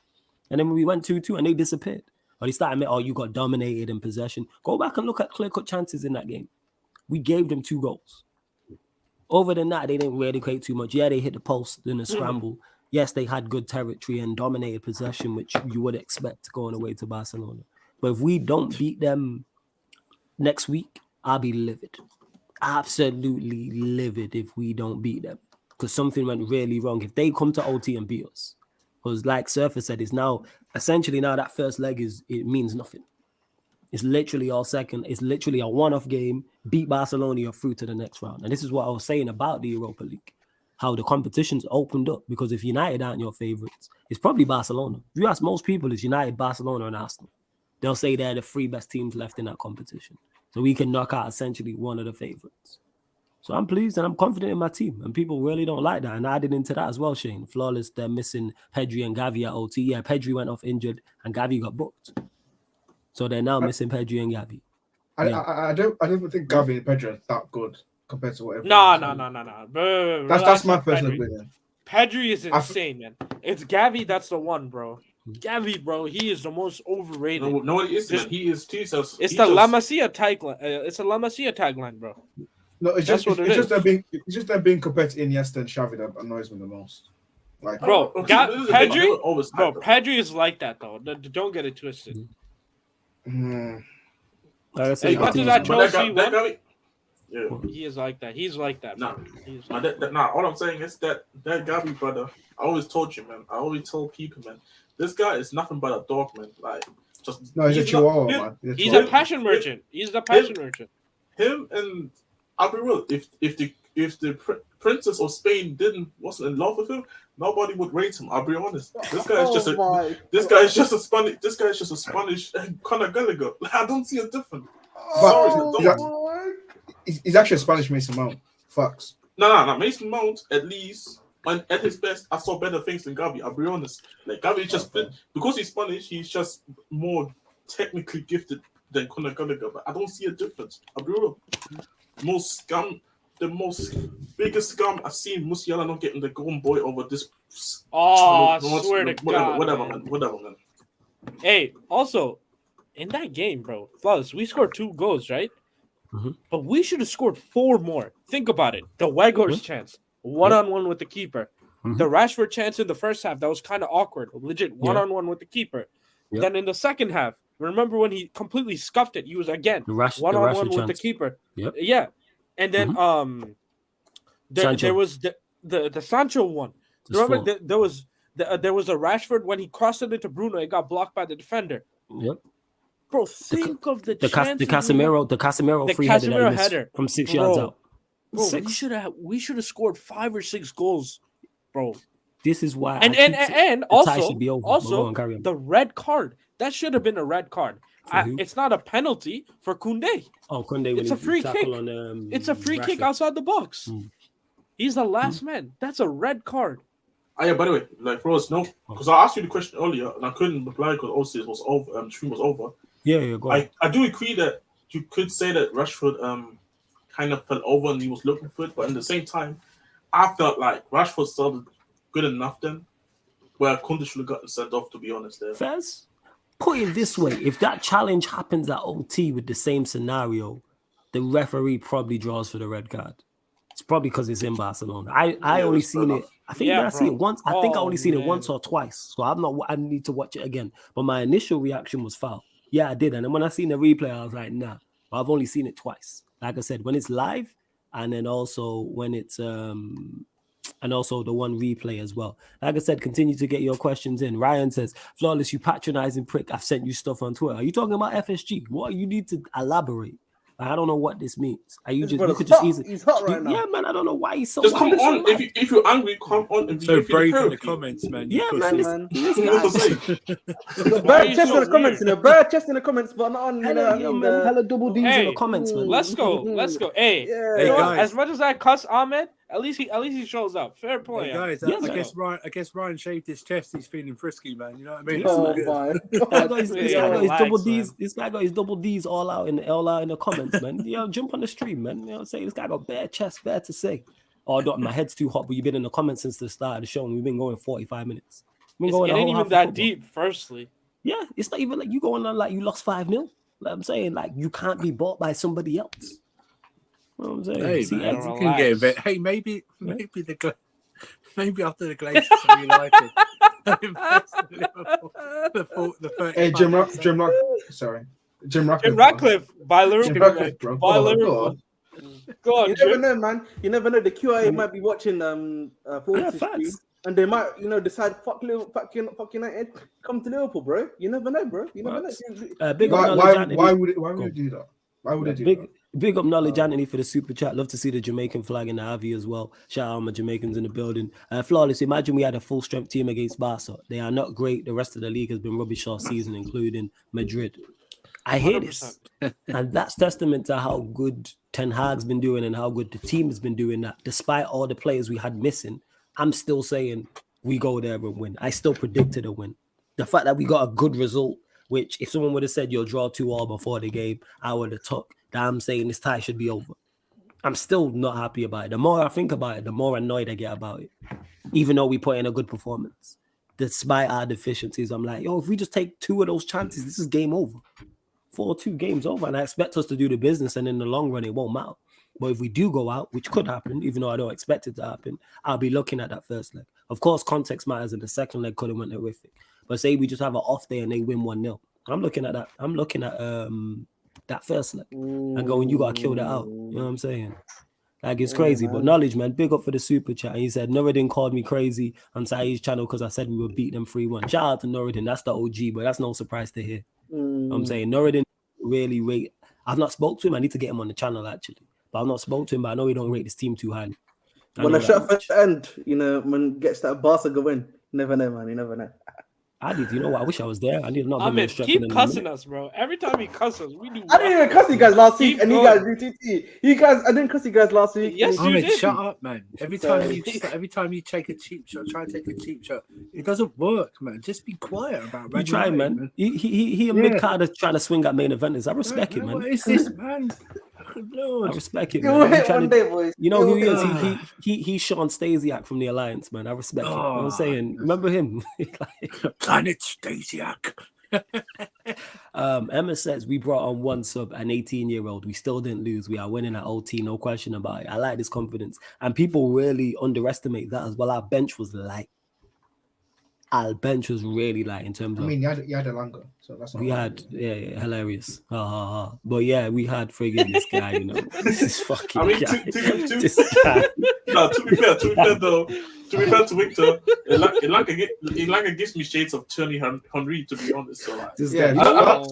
And then when we went 2-2 and they disappeared. Or they started saying, oh, you got dominated in possession. Go back and look at clear-cut chances in that game. We gave them 2 goals. Other than that, they didn't really create too much. Yeah, they hit the post in a scramble. Yes, they had good territory and dominated possession, which you would expect going away to Barcelona. But if we don't beat them next week, I'll be livid. Absolutely livid if we don't beat them. Because something went really wrong. If they come to OT and beat us, because like Surfer said, it's now essentially now that first leg it means nothing. It's literally all second. It's literally a one-off game. Beat Barcelona, you're through to the next round. And this is what I was saying about the Europa League, how the competition's opened up. Because if United aren't your favourites, it's probably Barcelona. If you ask most people, it's United, Barcelona, and Arsenal. They'll say they're the 3 best teams left in that competition. So we can knock out essentially one of the favourites. So I'm pleased and I'm confident in my team. And people really don't like that. And I added into that as well, Shane. Flawless, they're missing Pedri and Gavi at OT. Yeah, Pedri went off injured and Gavi got booked. So they're now missing Pedri and Gavi. I don't think Gavi and Pedri are that good compared to whatever. No. That's my personal opinion. Pedri is insane, man. It's Gavi that's the one, bro. Gavi, bro, he is the most overrated. No, he is, man. He is Jesus. It's the La Masia tagline. It's a La Masia tagline, bro. No, it's just them being compared to Iniesta and Xavi that annoys me the most. Like, bro, Pedri is like that though. Don't get it twisted. As much as I Chelsea he is like that. He's like that. All I'm saying is that Gavi brother. I always told you, man. I always told people, man. This guy is nothing but a dog, man. Like, he's a chihuahua, man. He's a passion merchant. He's the passion merchant. Him and I'll be real. If the princess of Spain wasn't in love with him, nobody would rate him. I'll be honest. This guy is just a Spanish Conor Gallagher. I don't see a difference. He's actually a Spanish Mason Mount. Facts. No. Mason Mount, at least, at his best, I saw better things than Gavi. I'll be honest. Like, Gavi just, because he's Spanish, he's just more technically gifted than Conor Gallagher. But I don't see a difference. I'll be real. The most biggest scam I've seen Musiala not getting the golden boy over this. I swear to God. Whatever, man. Hey, also, in that game, bro, Flawless, we scored 2 goals, right? Mm-hmm. But we should have scored 4 more. Think about it. The Weghorst chance, one-on-one with the keeper. Mm-hmm. The Rashford chance in the first half, that was kind of awkward. Legit, one-on-one with the keeper. Yep. Then in the second half, remember when he completely scuffed it? He was, again, one-on-one with the keeper. Yep. Yeah. And then there was the Sancho one. Remember there was a Rashford when he crossed it into Bruno, it got blocked by the defender. Yep. Bro, think of the Casemiro free header from 6 yards out. Bro, we should have scored 5 or 6 goals, bro. This is why. And also the red card. That should have been a red card. It's not a penalty for Koundé. Oh, Koundé! It's a free kick. It's a free kick outside the box. He's the last man. That's a red card. Yeah. By the way, like for us, no, because I asked you the question earlier and I couldn't reply because obviously it was over. The stream was over. Yeah. Go on. I do agree that you could say that Rashford kind of fell over and he was looking for it, but at the same time, I felt like Rashford started good enough then, where Koundé should have gotten sent off. To be honest, there. Fez, put it this way: if that challenge happens at OT with the same scenario, the referee probably draws for the red card. It's probably because it's in Barcelona. I only seen it. I think I see it once. I think I only seen it once or twice. So I need to watch it again. But my initial reaction was foul. Yeah, I did. And then when I seen the replay, I was like, nah. But I've only seen it twice. Like I said, when it's live, and then also when it's and also the one replay as well. Like I said, continue to get your questions in. Ryan says, Flawless, you patronizing prick. I've sent you stuff on Twitter. Are you talking about FSG? What you need to elaborate? I don't know what this means. He's hot right now. Yeah, man. I don't know why he's so. Just come on. If you're angry, come on. And so brave in the comments, man. Yeah, man. Bare chest in the comments, bare chest in the comments, but not on. Hella double D's in the comments, man. Let's go. Hey, guys. As much as I cuss Ahmed, at least he shows up. Fair play, hey guys. I guess Ryan shaved his chest. He's feeling frisky, man. You know what I mean? Oh my! This guy got his double D's. This guy got his double D's all out in the comments, man. Jump on the stream, man. You know what I'm saying? This guy got bare chest, bare to say. Oh, my head's too hot, but you've been in the comments since the start of the show, and we've been going 45 minutes. It ain't even that deep. Firstly, yeah, it's not even like you going on like you lost 5-0. Like I'm saying, like you can't be bought by somebody else. You know what I'm saying? Hey, man, you can get a bit. Hey, maybe after the Glazers are united. Hey, Jim Ratcliffe by Liverpool. By Liverpool. Go on, you never know, man. You never know. The QA might be watching and they might, decide fuck United, come to Liverpool, bro. You never know, bro. You never know. Why would it do that? Why would it do that? Big up Knowledge Anthony for the super chat. Love to see the Jamaican flag in the Avi as well. Shout out my Jamaicans in the building. Flawless. Imagine we had a full strength team against Barca. They are not great. The rest of the league has been rubbish all season, including Madrid. I hear this, and that's testament to how good Ten Hag's been doing and how good the team has been doing. That despite all the players we had missing, I'm still saying we go there and win. I still predicted a win. The fact that we got a good result, which if someone would have said you'll draw 2-2 before the game, I would have took. That I'm saying this tie should be over. I'm still not happy about it. The more I think about it, the more annoyed I get about it. Even though we put in a good performance, despite our deficiencies, I'm like, if we just take 2 of those chances, this is game over. 4-2 games over, and I expect us to do the business, and in the long run, it won't matter. But if we do go out, which could happen, even though I don't expect it to happen, I'll be looking at that first leg. Of course, context matters, and the second leg could have went horrific. But say we just have an off day and they win 1-0. I'm looking at that. I'm looking at that first leg and going, you gotta kill that out. You know what I'm saying? Like it's crazy. But Knowledge, man, big up for the super chat. He said Nuruddin called me crazy on Saeed's channel because I said we would beat them 3-1. Shout out to Nuruddin. That's the OG, but that's no surprise to hear. I'm saying Nuruddin really rate. I've not spoke to him. I need to get him on the channel actually. But I've not spoke to him, but I know he don't rate this team too highly. When I shot for the end, when gets that Barca go in, never know, man. You never know. You know what? I wish I was there. I need not I been mean, strengthening keep in a cussing minute. us, bro. Every time he cusses, we do. I didn't even cuss you guys last week, Keep and you going. guys do TT. You guys, I didn't cuss you guys last week. Yes, you Ahmed, did. shut up, man. Every time you take a cheap shot, try to take a cheap shot. It doesn't work, man. Just be quiet about it. You try, man. He and Big Carter trying to swing at main eventers. I respect it, man. What is this, man? Lord. I respect it, You'll man. hit one day, boys. You know who he You'll is? hit. He's Sean Stasiak from the Alliance, man. I respect it. You know what I'm saying? Remember him? Planet Stasiak. Emma says we brought on one sub, an 18-year-old. We still didn't lose. We are winning at OT, no question about it. I like this confidence, and people really underestimate that as well. Our bench was light. Our bench was really light in terms of. I mean, you had a longer, so that's not. We had hilarious. But yeah, we had friggin' this guy. You know, this fucking I mean, guy. this guy. No, to be fair though, to Victor, it gives me shades of Tony Henry, to be honest. So like, This Yeah, guy.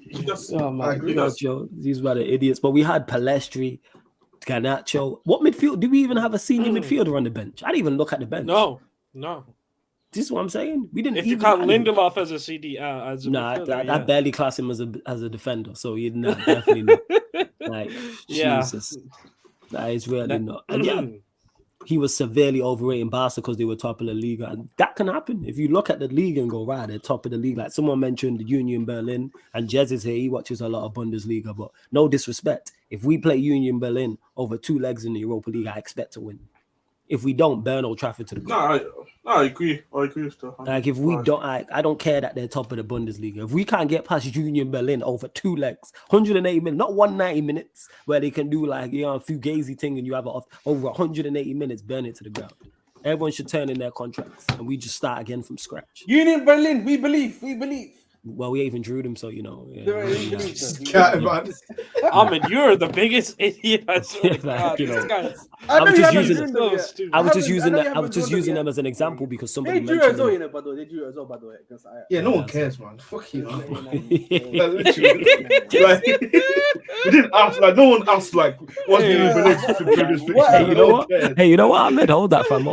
he just, Oh my I agree. God, Joe. These were the idiots. But we had Palestri, Garnacho. What midfield? Do we even have a senior midfielder on the bench? I didn't even look at the bench. No. This is what I'm saying. We didn't. If you count Lindelof as a CD, as a midfielder, I barely class him as a defender. So you know, definitely not. Like Jesus, that is really not. And yeah, he was severely overrating Barca because they were top of the league, and that can happen if you look at the league and go right, they're top of the league. Like someone mentioned, the Union Berlin, and Jez is here. He watches a lot of Bundesliga, but no disrespect. If we play Union Berlin over 2 legs in the Europa League, I expect to win. If we don't, burn Old Trafford to the ground. No, I agree. I agree with that. Like if we don't, I don't care that they're top of the Bundesliga. If we can't get past Union Berlin over 2 legs, 180 minutes, not 190 minutes, where they can do like a fugazi thing and you have over 180 minutes, burn it to the ground. Everyone should turn in their contracts and we just start again from scratch. Union Berlin, we believe. Well, we even drew them, so you know. I mean, you're the biggest idiot. I was just using them as an example because somebody they drew mentioned as well, by the way. They drew as well, by the way. Yeah, no one cares, man. Fuck you, man. We didn't ask, like, no one asked, like, what's the previous fixture? Hey, you know what, Ahmed? Hold that, fam.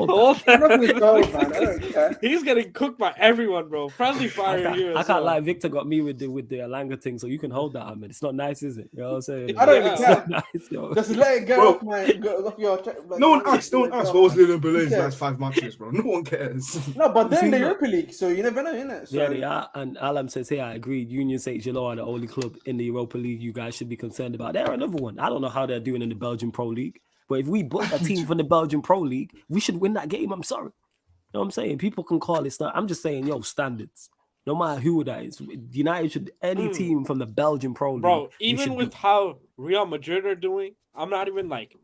He's getting cooked by everyone, bro. Friendly fire here. I can't lie. Victor got me with the Alanga thing, so you can hold that, Ahmed. It's not nice, is it? You know what I'm saying? I don't even care. Nice, yo. Just let it go off your. Like, no one asked what was Liverpool Berlin's last 5 matches, bro. No one cares. No, but they're in the Europa League, so you never know, innit? So, yeah, they are. And Alam says, hey, I agree. Union Saint-Gilloise are the only club in the Europa League you guys should be concerned about. They're another one. I don't know how they're doing in the Belgian Pro League, but if we book a team from the Belgian Pro League, we should win that game. I'm sorry. You know what I'm saying? People can call it. I'm just saying, standards. No matter who that is, United should any team from the Belgian Pro League. Bro, even with how Real Madrid are doing, I'm not even like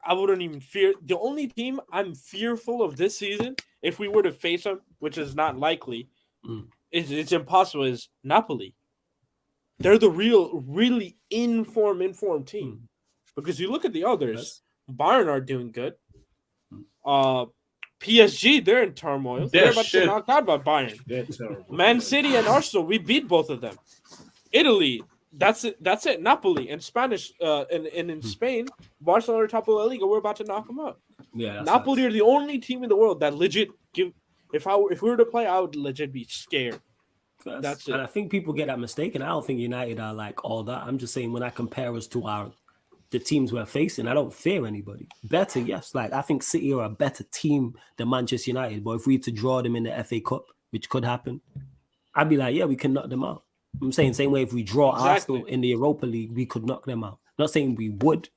I wouldn't even fear. The only team I'm fearful of this season, if we were to face them, which is not likely, it's impossible, is Napoli. They're the really informed team. Because you look at the others, Bayern are doing good. PSG, they're in turmoil. They're about to get knocked out by Bayern. Man City and Arsenal, we beat both of them. Italy, that's it. Napoli and Spanish, and in Spain, Barcelona are top of the league. We're about to knock them out. Yeah, Napoli are the only team in the world that legit give. If we were to play, I would legit be scared. That's it. And I think people get that mistaken. I don't think United are like all that. I'm just saying when I compare us to the teams we're facing, I don't fear anybody. Better, yes. Like I think City are a better team than Manchester United. But if we were to draw them in the FA Cup, which could happen, I'd be like, yeah, we can knock them out. I'm saying same way if we draw Arsenal in the Europa League, we could knock them out. Not saying we would,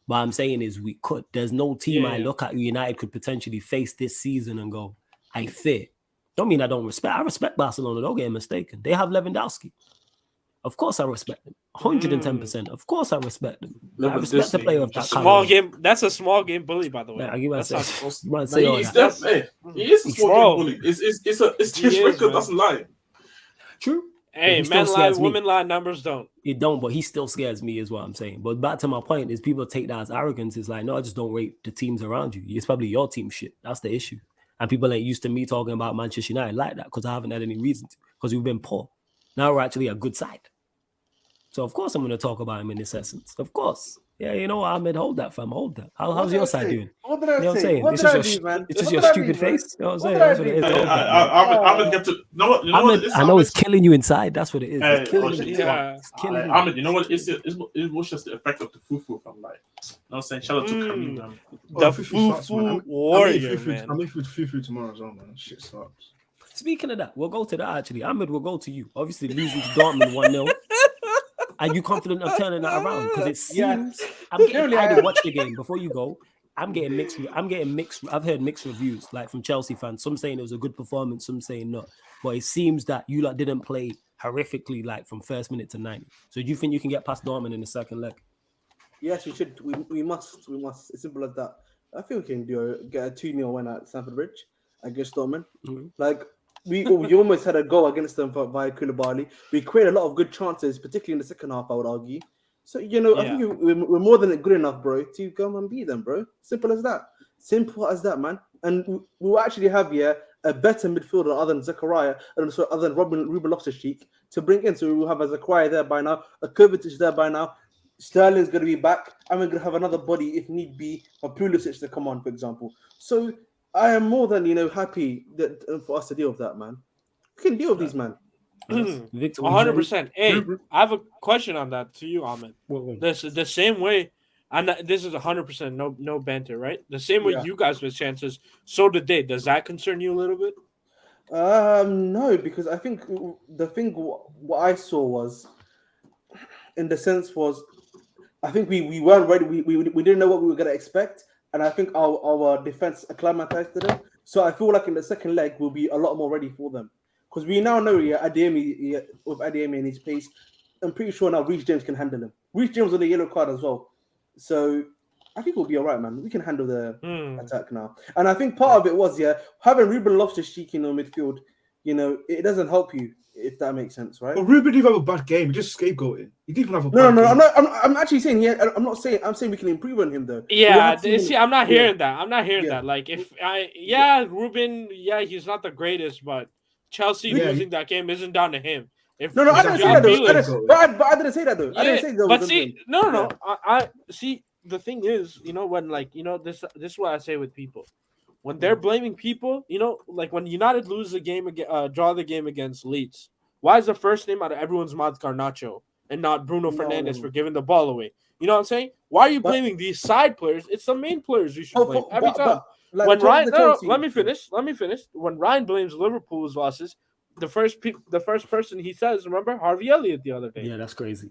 but I'm saying is we could. There's no team I look at United could potentially face this season and go, I fear. Don't mean I don't respect. I respect Barcelona. Don't get mistaken. They have Lewandowski. Of course I respect them. 110%. Of course I respect them. I respect the player of that small game. That's a small game bully, by the way. Yeah, he is a small Bro. game bully. It's his record doesn't lie. True. Hey, men lie, women lie, numbers don't. It don't, but he still scares me, is what I'm saying. But back to my point is people take that as arrogance. It's like, no, I just don't rate the teams around you. It's probably your team shit. That's the issue. And people ain't used to me talking about Manchester United like that because I haven't had any reason to, because we've been poor. Now we're actually a good side. So, of course, I'm going to talk about him in this essence. Of course. Yeah, you know what, Ahmed, hold that, fam. Hold that. What How's did your I side say? doing? What did I You know what I'm say? saying? What It's did I just do, man? it's just What your did I stupid do, man? face. You know what I'm What saying? did I That's what it do, is. man? Hold that, man. Ahmed get to. You know what? You know Ahmed, what? It's I know it's Ahmed. killing you inside. That's what it is. It's killing you shit, inside. yeah. It's killing you. Ahmed, you know what? It was just the effect of the fufu. I'm like, you know what I'm saying? Shout out to Kareem, man. The Fufu sucks, man. Fufu Warrior, I'm man. in fufu tomorrow as well, man. Shit sucks. Speaking of that, we'll go to that actually. Ahmed, we'll go to you. Obviously, losing to Dortmund 1-0. Are you confident of turning that around? Because it seems I didn't watch the game before you go. I'm getting mixed. I've heard mixed reviews, like from Chelsea fans. Some saying it was a good performance, some saying not. But it seems that you lot didn't play horrifically, like from first minute to 90. So do you think you can get past Dortmund in the second leg? Yes, we should. We must. It's simple as that. I think we can get a 2-0 win at Stamford Bridge against Dortmund. Mm-hmm. Like we almost had a goal against them via Koulibaly. We created a lot of good chances, particularly in the second half, I would argue. So, I think we're more than good enough, bro, to go and beat them, bro. Simple as that. Simple as that, man. And we will actually have a better midfielder other than Zakaria and also other than Ruben Loftus-Cheek to bring in. So we will have a Zakaria there by now, a Kovacic there by now. Sterling's going to be back, and we're going to have another body, if need be, or Pulisic to come on, for example. So I am more than happy that for us to deal with that, man. We can deal with these, man. 100%. Hey, I have a question on that to you, Ahmed. This is the same way, and this is 100% no banter, right? The same way you guys missed chances, so did they. Does that concern you a little bit? No, because I think the thing what I saw was, in the sense was, I think we weren't ready. We didn't know what we were gonna expect, and I think our defense acclimatized to them. So I feel like in the second leg we'll be a lot more ready for them, because we now know Adeyemi with Adeyemi and his pace. I'm pretty sure now Reece James can handle him. Reece James on the yellow card as well, so I think we'll be all right, man. We can handle the attack now, and I think part of it was having Ruben Loftus-Cheek in the midfield. It doesn't help you, if that makes sense, right? But Ruben didn't have a bad game. He just scapegoated. He didn't even have a bad No. game. I'm actually saying I'm saying we can improve on him though. Yeah, see, I'm not hearing that. I'm not hearing that. Like, Ruben, he's not the greatest, but Chelsea losing that game isn't down to him. No, I didn't say that though. But I didn't say that though. I didn't say that. But see, no. I see. The thing is, when this is what I say with people. When they're blaming people, like when United lose the game, draw the game against Leeds, why is the first name out of everyone's mouth Garnacho and not Bruno Fernandes for giving the ball away? You know what I'm saying? Why are you blaming these side players? It's the main players you should blame every time. When Ryan, let me finish. When Ryan blames Liverpool's losses, the first person he says, remember Harvey Elliott the other day. Yeah, that's crazy.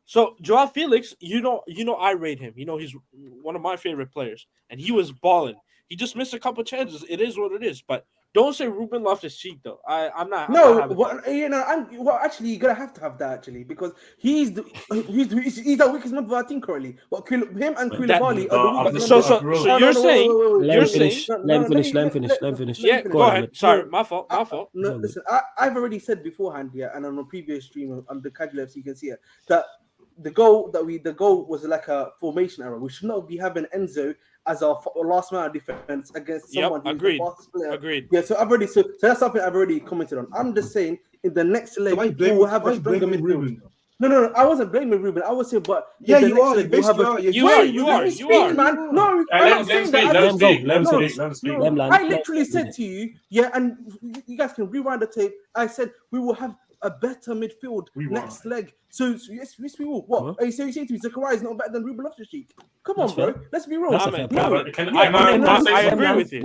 So Joao Felix, I rate him. He's one of my favorite players, and he was balling. He just missed a couple chances. It is what it is. But don't say Ruben Loftus-Cheek though. I'm not. Actually, you're gonna have to have that actually, because he's the weakest member of our team currently. But him and Koulibaly are the weakest members. So you're saying Let him finish. Yeah, go ahead. Sorry, my fault. No, listen, I've already said beforehand, and on a previous stream on the Casual FC, you can see it that the goal was like a formation error. We should not be having Enzo as our last man of defense against someone who's the fastest player. Agreed. Yeah, so that's something I've already commented on. I'm just saying in the next leg we will have a stronger midfield. No, I wasn't blaming Ruben. I was saying, but you are. You are, man. No, I'm not saying that. I literally said to you, and you guys can rewind the tape. I said we will have a better midfield next leg. So yes, we will. What? Are you saying to me Zakaria is not better than Ruben Loftus-Cheek? Come on, bro. Let's be real. I agree with you.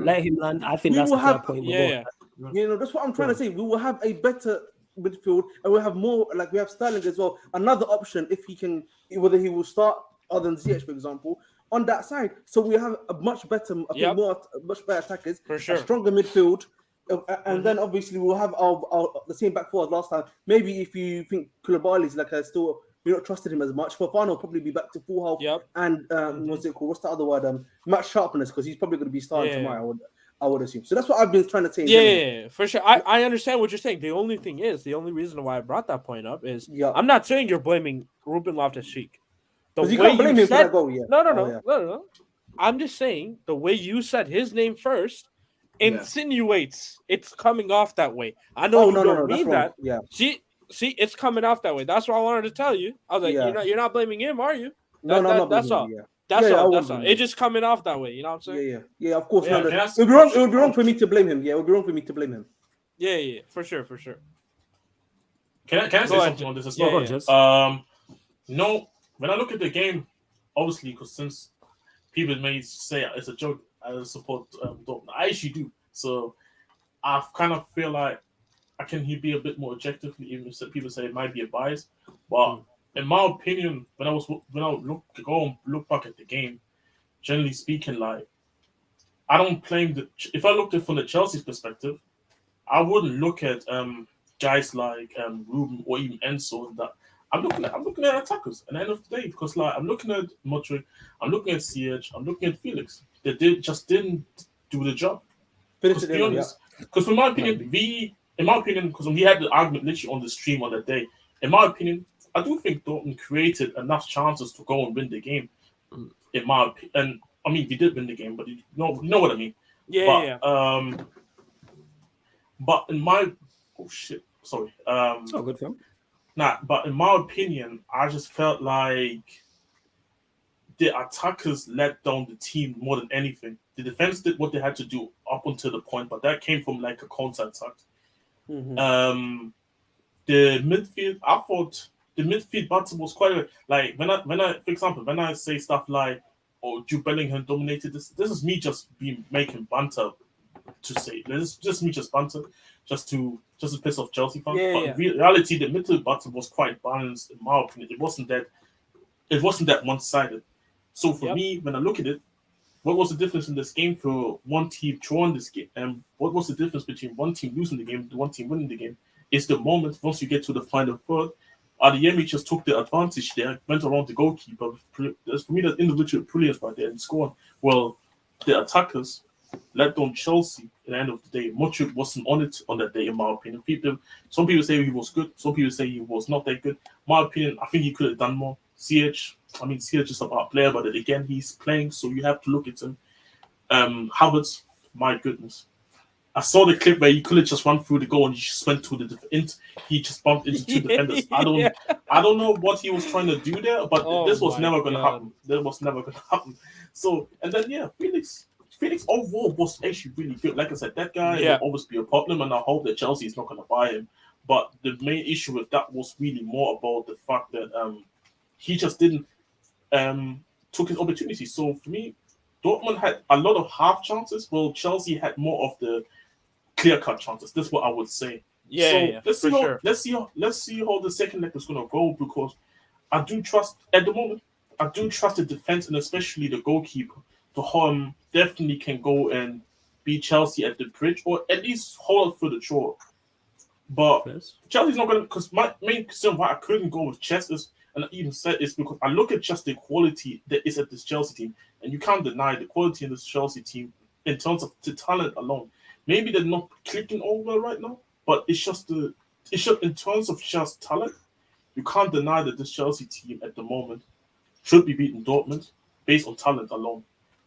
Let him land. I think that's the fair point. That's what I'm trying to say. We will have a better midfield, and we'll have more. Like we have Sterling as well. Another option if he can, whether he will start other than Ziyech, for example, on that side. So we have a much better, much better attackers, for sure, a stronger midfield. And then obviously we'll have the same back four as last time. Maybe if you think Koulibaly is still you're not trusted him as much, Fofana will probably be back to full health. Yep. And what's it called? What's the other word? Match sharpness, because he's probably going to be starting tomorrow. I would assume. So that's what I've been trying to say. Yeah, for sure. I understand what you're saying. The only reason why I brought that point up is I'm not saying you're blaming Ruben Loftus-Cheek. Because you can't blame him for that goal. No. I'm just saying the way you said his name first insinuates it's coming off that way. I know you don't mean that. Yeah. See, See, it's coming off that way. That's what I wanted to tell you. I was like, you're not blaming him, are you? That's all. That's all. It's just coming off that way. You know what I'm saying? Yeah. Of course. Yeah. It would be wrong for me to blame him. Yeah, it would be wrong for me to blame him. Yeah. For sure. Can I say something on this as well? When I look at the game, obviously, because since people may say it's a joke, I support Dortmund. I actually do. So I kind of feel like I can be a bit more objective, even if people say it might be a bias. But in my opinion, when I look back at the game, generally speaking, like I don't blame if I looked at it from the Chelsea's perspective, I wouldn't look at guys like Ruben or even Enzo. That I'm looking at attackers at the end of the day, because like I'm looking at Modric, I'm looking at CH, I'm looking at Felix. They just didn't do the job. Because to be honest, because in my opinion, because we had the argument literally on the stream on that day, in my opinion, I do think Dortmund created enough chances to go and win the game. In my opinion, and I mean, we did win the game, but you know what I mean. But in my sorry. It's not good for him. But in my opinion, I just felt like the attackers let down the team more than anything. The defense did what they had to do up until the point, but that came from like a counter attack. The midfield, I thought the midfield battle was quite like when I, for example, when I say stuff like, "Oh, Jude Bellingham dominated this," this is me just making banter to say. This is just me just banter, just to piss off Chelsea fans. In reality, the midfield battle was quite balanced in my opinion. It wasn't that one-sided. So for me, when I look at it, what was the difference in this game for one team drawing this game? And what was the difference between one team losing the game and one team winning the game? It's the moment once you get to the final third, Adeyemi just took the advantage there, went around the goalkeeper. For me, that's individual brilliance right there and scoring. Well, the attackers let down Chelsea at the end of the day. Modric wasn't on it on that day, in my opinion. Some people say he was good. Some people say he was not that good. My opinion, I think he could have done more. CH is about player, but again, he's playing, so you have to look at him. Havertz, my goodness. I saw the clip where he could have just run through the goal and he just went to he just bumped into two defenders. I don't know what he was trying to do there, but this was never going to happen. That was never going to happen. So, and then, Felix overall was actually really good. Like I said, that guy will always be a problem, and I hope that Chelsea is not going to buy him. But the main issue with that was really more about the fact that he just didn't took his opportunity. So for me, Dortmund had a lot of half chances, while Chelsea had more of the clear-cut chances. That's what I would say. Let's see how the second leg is going to go, because I do trust at the moment. I do trust the defense and especially the goalkeeper to definitely can go and beat Chelsea at the bridge, or at least hold up for the draw. But Chelsea's not going to, because my main concern why I couldn't go with Chess is, and I even said it's because I look at just the quality that is at this Chelsea team, and you can't deny the quality in this Chelsea team in terms of the talent alone. Maybe they're not clicking over right now, but it's just in terms of just talent, you can't deny that this Chelsea team at the moment should be beating Dortmund based on talent alone.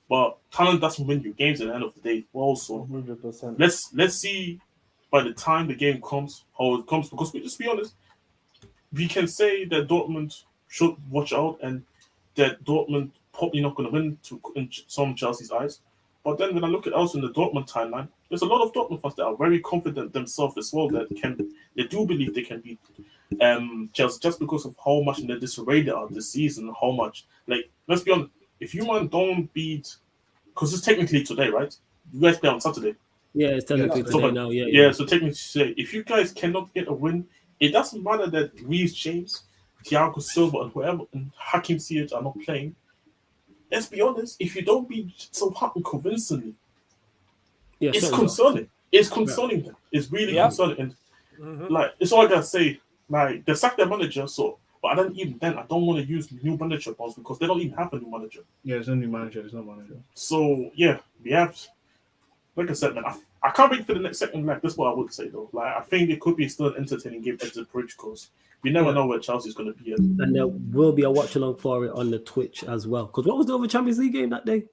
But talent doesn't win you games at the end of the day. Well, so 100%. Let's see by the time the game comes how it comes, because we just be honest, we can say that Dortmund should watch out and that Dortmund probably not going to win in some Chelsea's eyes. But then when I look at also in the Dortmund timeline, there's a lot of Dortmund fans that are very confident themselves as well that they do believe they can beat Chelsea just because of how much in the disarray they are this season, how much, like, let's be honest, if you don't beat, because it's technically today, right? You guys play on Saturday. Yeah, it's technically today now. So technically today, if you guys cannot get a win, it doesn't matter that Reece James, Thiago Silva, and whoever, and Hakim Ziyech are not playing. Let's be honest, if you don't beat Southampton convincingly, it's concerning. It's concerning them. It's really concerning. And like, it's all I gotta say. Like, they sacked their manager, but I don't want to use new manager balls because they don't even have a new manager. Yeah, there's no new manager. There's no manager. So yeah, we have. Like I said, man, I can't wait for the next second leg. That's what I would say, though. Like, I think it could be still an entertaining game at the bridge because we never know where Chelsea's going to be at. And there will be a watch along for it on the Twitch as well. Because what was the other Champions League game that day?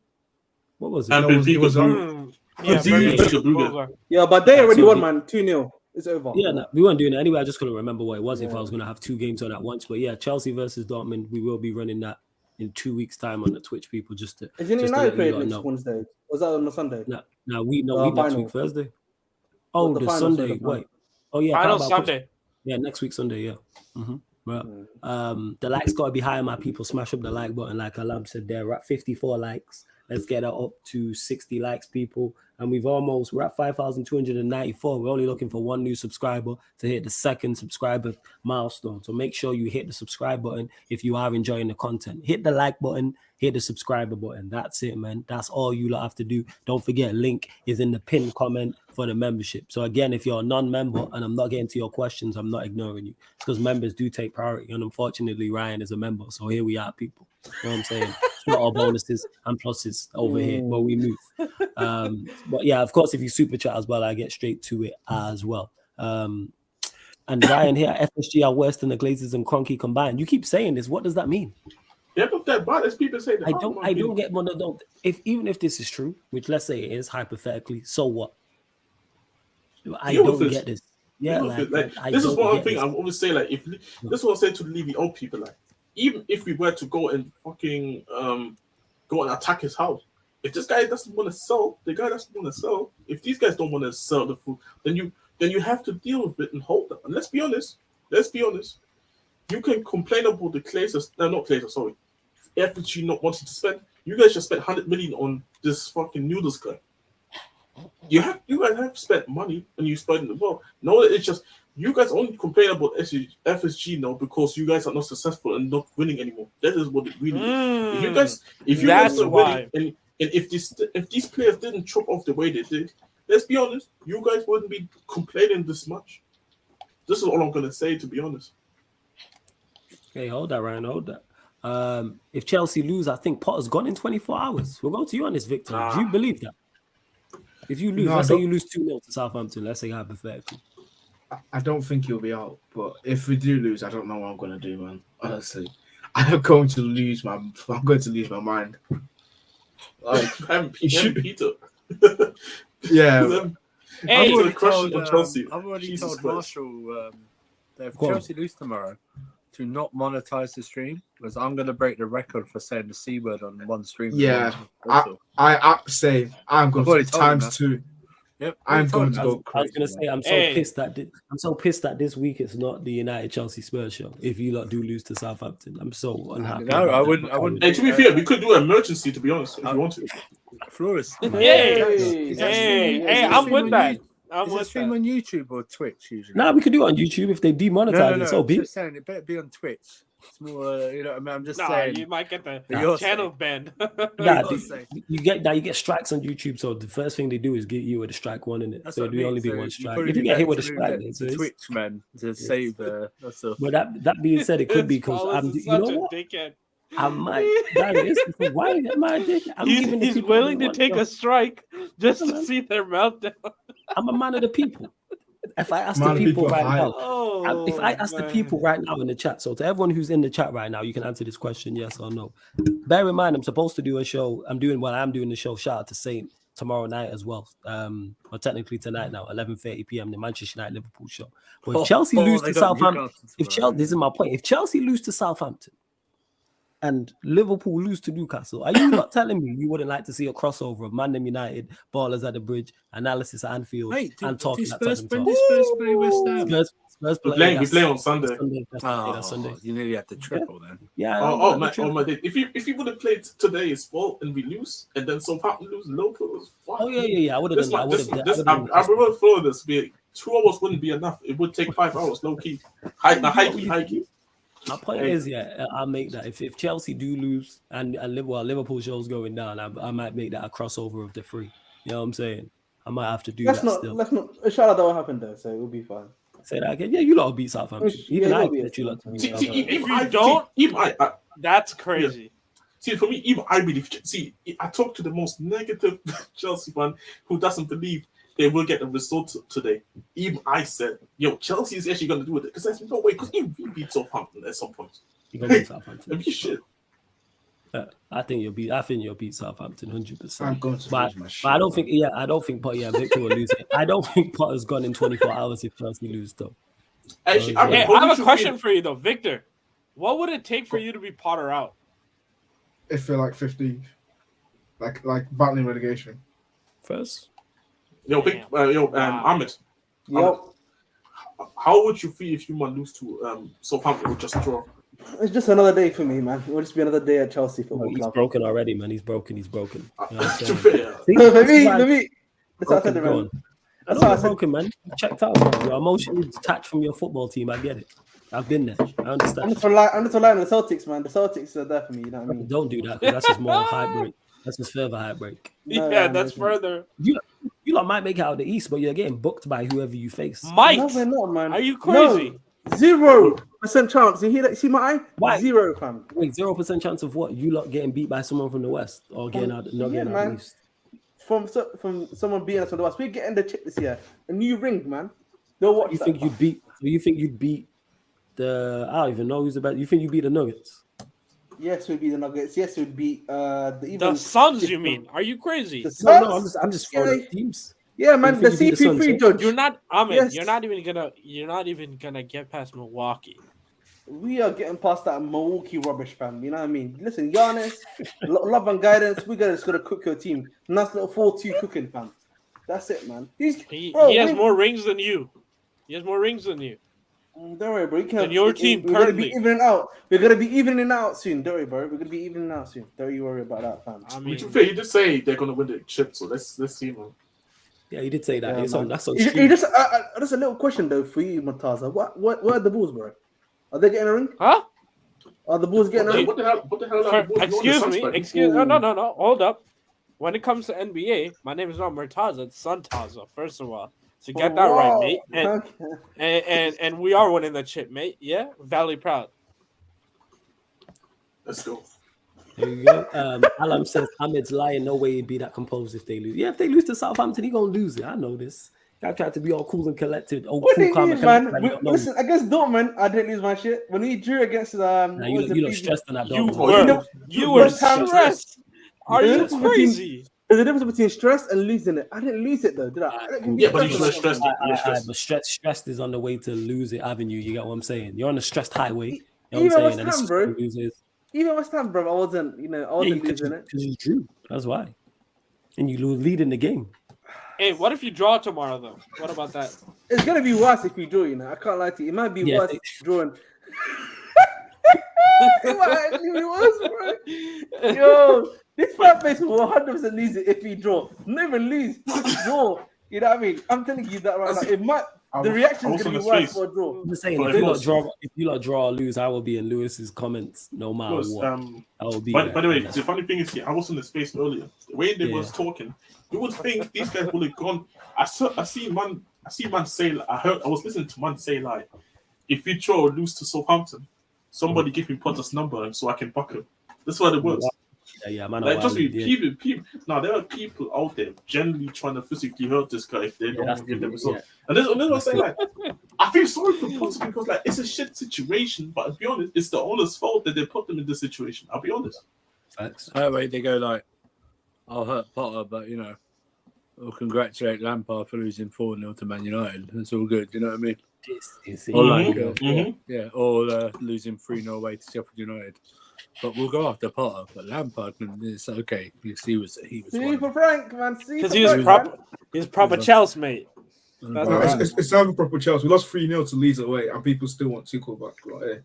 What was it? It was on. Yeah, but they already won, man. 2-0. It's over. Yeah, no, we weren't doing it anyway. I just couldn't remember what it was if I was going to have 2 games on at once. But yeah, Chelsea versus Dortmund, we will be running that in 2 weeks' time on the Twitch, people. Just to United played next Wednesday? Was that on a Sunday? No, we next week Thursday. Oh, the Sunday. Wait. Oh yeah, final Sunday. Yeah, next week Sunday. Yeah. Mm-hmm. Right. The likes got to be higher, my people. Smash up the like button, like Alam said there. We're at 54 likes. Let's get that up to 60 likes, people. And we're at 5,294. We're only looking for 1 new subscriber to hit the 2nd subscriber milestone. So make sure you hit the subscribe button if you are enjoying the content. Hit the like button, hit the subscriber button. That's it, man. That's all you lot have to do. Don't forget, link is in the pinned comment for the membership. So again, if you're a non-member and I'm not getting to your questions, I'm not ignoring you. It's because members do take priority. And unfortunately, Ryan is a member. So here we are, people. You know what I'm saying? It's not all bonuses and pluses over here where we move. But yeah, of course, if you super chat as well, I get straight to it as well. And Ryan here, FSG are worse than the Glazers and Kroenke combined. You keep saying this. What does that mean? Yeah, but that bad as people say that. I don't get one of those. Even if this is true, which let's say it is hypothetically, so what? I don't get this. Yeah, this is one thing I always say. Like, if this is what I say to the Levy old people, like, even if we were to go and fucking go and attack his house, if this guy doesn't want to sell, if these guys don't want to sell the food, then you have to deal with it and hold them. And let's be honest. You can complain about the FSG not wanting to spend. You guys just spent 100 million on this fucking noodles guy. You guys have spent money and you spent it well. No, it's just you guys only complain about FSG now because you guys are not successful and not winning anymore. That is what it really is. If you guys are winning and if these players didn't chop off the way they did, let's be honest, you guys wouldn't be complaining this much. This is all I'm gonna say, to be honest. Hey, hold that, Ryan. Hold that. If Chelsea lose, I think Potter's gone in 24 hours. We'll go to you on this, Victor. Do you believe that? If you lose, let's say you lose 2-0 to Southampton, let's say hypothetically. I don't think he'll be out, but if we do lose, I don't know what I'm gonna do, man. Honestly, I'm going to lose my mind. Like, Peter. Yeah. Hey, I've already told Marshall that if Chelsea lose tomorrow, to not monetize the stream, because I'm going to break the record for saying the C word on one stream. Yeah, I say I'm going to times 2. Yep, I'm going to go crazy. I was going to say I'm so pissed that this week it's not the United Chelsea Spurs show. If you lot do lose to Southampton, I'm so unhappy. No, I wouldn't. Hey, to be fair, we could do an emergency, to be honest, if you want to. Flores. Hey, I'm with that. Is it stream on YouTube or Twitch usually? No, we could do it on YouTube if they demonetize it. So be. I'm just saying it better be on Twitch. It's more, you know. I mean, I'm just saying you might get the channel banned. You get strikes on YouTube. So the first thing they do is get you with a strike one in it. That's so it will only be one strike. If you get hit with a strike, the Twitch man to save the. But that being said, it could be because you know what? I might. Why am I a dick? He's willing to take a strike just to see their meltdown. I'm a man of the people. If I ask the people right now, if I ask the people right now in the chat, so to everyone who's in the chat right now, you can answer this question yes or no. Bear in mind, I'm supposed to do a show. I'm doing the show. Shout out to Saint tomorrow night as well. Or technically tonight now, 11:30 p.m. the Manchester United Liverpool show. But if Chelsea lose to Southampton, this is my point. If Chelsea lose to Southampton and Liverpool lose to Newcastle, are you not telling me you wouldn't like to see a crossover of Man United, ballers at the bridge, analysis at Anfield, and talking at Tottenham? When did Spurs play West Ham? Spurs play on Sunday. That's Sunday. You nearly had to triple then. Yeah. My day. If you would have played today as well and we lose, and then Southampton lose local, oh yeah. I would have done that. I remember for this. 2 hours wouldn't be enough. It would take 5 hours, low key. High key. My point is, I'll make that. If Chelsea do lose and Liverpool show's going down, I might make that a crossover of the 3. You know what I'm saying? I might have to do that still. Let's not. Inshallah, that will happen there, so it will be fine. Say that again. Yeah, you lot will beat Southampton. Even I bet you lot to beat Southampton. If you don't, that's crazy. Yeah. See, for me, even I believe. See, I talk to the most negative Chelsea fan who doesn't believe they will get a result today. Even I said, Chelsea is actually going to do it because there's no way. Because even we beat Southampton at some point. You're going to beat Southampton. It'd be shit. I think you'll beat Southampton 100%. I'm going to lose my shit. But I don't think. Yeah, I don't think. But yeah, Victor will lose it. I don't think Potter's gone in 24 hours if Chelsea lose though. Actually, Hey, I have a question for you though, Victor. What would it take for you to be Potter out? If they're like 15th, like battling relegation. First. Ahmed. Yep. How would you feel if you might lose to Southampton or just draw? It's just another day for me, man. It will just be another day at Chelsea Football He's Club. broken already, man. He's broken. You know what I'm saying? Let me. That's what I said, Broken, man. go on. I That's know what I you're said. broken, man. You checked out. Man. You're emotionally detached from your football team. I get it. I've been there. I understand. I'm just relying on the Celtics, man. The Celtics are there for me. You know what I mean? Don't do that because that's just more heartbreak. That's just further heartbreak. That's further. You lot might make it out of the East, but you're getting booked by whoever you face. Mike, No, we're not, man. are you crazy? No. 0% chance. You hear that? See my eye? Why? 0, fam. Wait, 0% chance of what? You lot getting beat by someone from the West or getting out? Not getting out of the East. From someone beating us from the West. We're getting the chip this year. A new ring, man. They'll watch You that, think fam. you think you'd beat the? I don't even know who's about. You think you beat the Nuggets? Yes, we'd beat the Nuggets. Yes, we'd beat The Suns, you mean? Are you crazy? The Suns? No, I'm just throwing up teams. Yeah, man. You The think you beat the Suns, CP3 yeah? judge. You're not. Ahmed, Yes. you're not even gonna get past Milwaukee. We are getting past that Milwaukee rubbish, fam. You know what I mean? Listen, Giannis, love and guidance. We're just gonna cook your team. Nice little 4-2 cooking, fam. That's it, man. He has more rings than you. Don't worry, bro. Than your team we're gonna currently. be evening out. We're gonna be evening out soon. Don't worry, bro. We're gonna be evening out soon. Don't you worry about that, fam. I To mean, be fair, he did say they're gonna win the chip, so let's see, man. Yeah, he did say that. Yeah, It's man. on. That's on. Just stream. just a little question though for you, Montaza. What are the Bulls, bro? Are they getting a ring? huh? Are the Bulls getting a ring? What the hell? Are the Bulls doing Excuse the me. Suns, Excuse. No. Hold up. When it comes to NBA, my name is not Murtaza. It's Suntaza. First of all, so get that right, mate. And we are winning the chip, mate. Yeah, Valley proud. Let's go. There you go. Alam says Ahmed's lying. No way he'd be that composed if they lose. Yeah, if they lose to Southampton, he gonna lose it. I know this. I tried to be all cool and collected. Oh, What do cool, you calm, mean, and man? collected. Listen, against Dortmund, I didn't lose my shit. When we drew against You look stressed on that. You were stressed. stressed. Are you There's a crazy? There's a difference between stress and losing it. I didn't lose it though, did I? Yeah, but you were stressed. But stressed is on the way to lose it avenue. You get what I'm saying? You're on a stressed highway. You know Even what I'm saying? West Ham, bro. Even West Ham, bro, I wasn't losing it. Because you drew. That's why. And you lead in the game. Hey, what if you draw tomorrow though? What about that? It's gonna be worse if you draw, you know. I can't lie to you. It might be worse drawing. It might actually be worse, bro. Yo, this fan base will 100% lose it if we draw. Not even lose, just draw. You know what I mean? I'm telling you that right now. It might. The reaction is gonna be worse for a draw. I'm just saying, if you lot draw or lose, I will be in Lewis's comments no matter what. I will be. By the way, the funny thing is, I was in the space earlier. The way they was talking, you would think these guys would have gone. I see man say. I was listening to man say like, if we draw or lose to Southampton, somebody give me Potter's number so I can buck him. That's what it was. Yeah, man. Like, just people. Now there are people out there generally trying to physically hurt this guy if they don't give them results. And this what I'm saying. Like, I feel sorry for Potter because like it's a shit situation. But to be honest, it's the owner's fault that they put them in this situation. I'll be honest. Facts. That way they go like, I'll hurt Potter, but we'll congratulate Lampard for losing 4-0 to Man United. That's all good. You know what I mean? Or losing 3-0 away to Sheffield United. But we'll go after Potter. But Lampard, it's okay because he was See for Frank, man. Because he was proper Chelsea, mate. It's not a proper Chelsea. We lost 3-0 to Leeds away, and people still want Tuchel back. Like,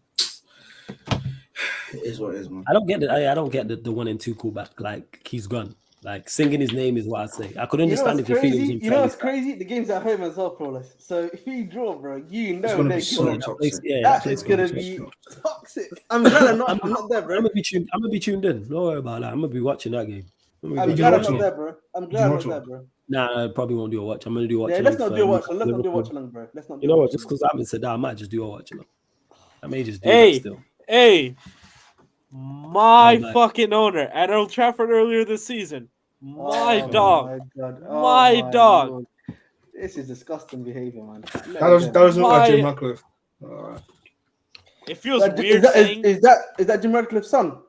it is what it is, man. I don't get it. I don't get the 1 and 2 callback. Like he's gone. Like singing his name is what I say. I could understand if you feel it was you know what's crazy? The game's at home as well, Proless. So if you draw, bro, you know gonna be so toxic. That is gonna be toxic. I'm glad I'm not there, bro. I'm gonna be tuned in. Don't worry about that. I'm gonna be watching that game. I'm glad I'm not there, bro. I'm glad I'm not there, bro. Nah, I probably won't do a watch. I'm gonna do a watch. Yeah, let's not do a watch. Let's not do a watch along, bro. Let's not. You know what? Just because I haven't said that, I might just do a watch along. I may just do that still. Hey, my fucking owner at Old Trafford earlier this season. My dog. My dog. Lord. This is disgusting behavior, man. That was not Jim Ratcliffe. It feels weird is that Jim Ratcliffe's son?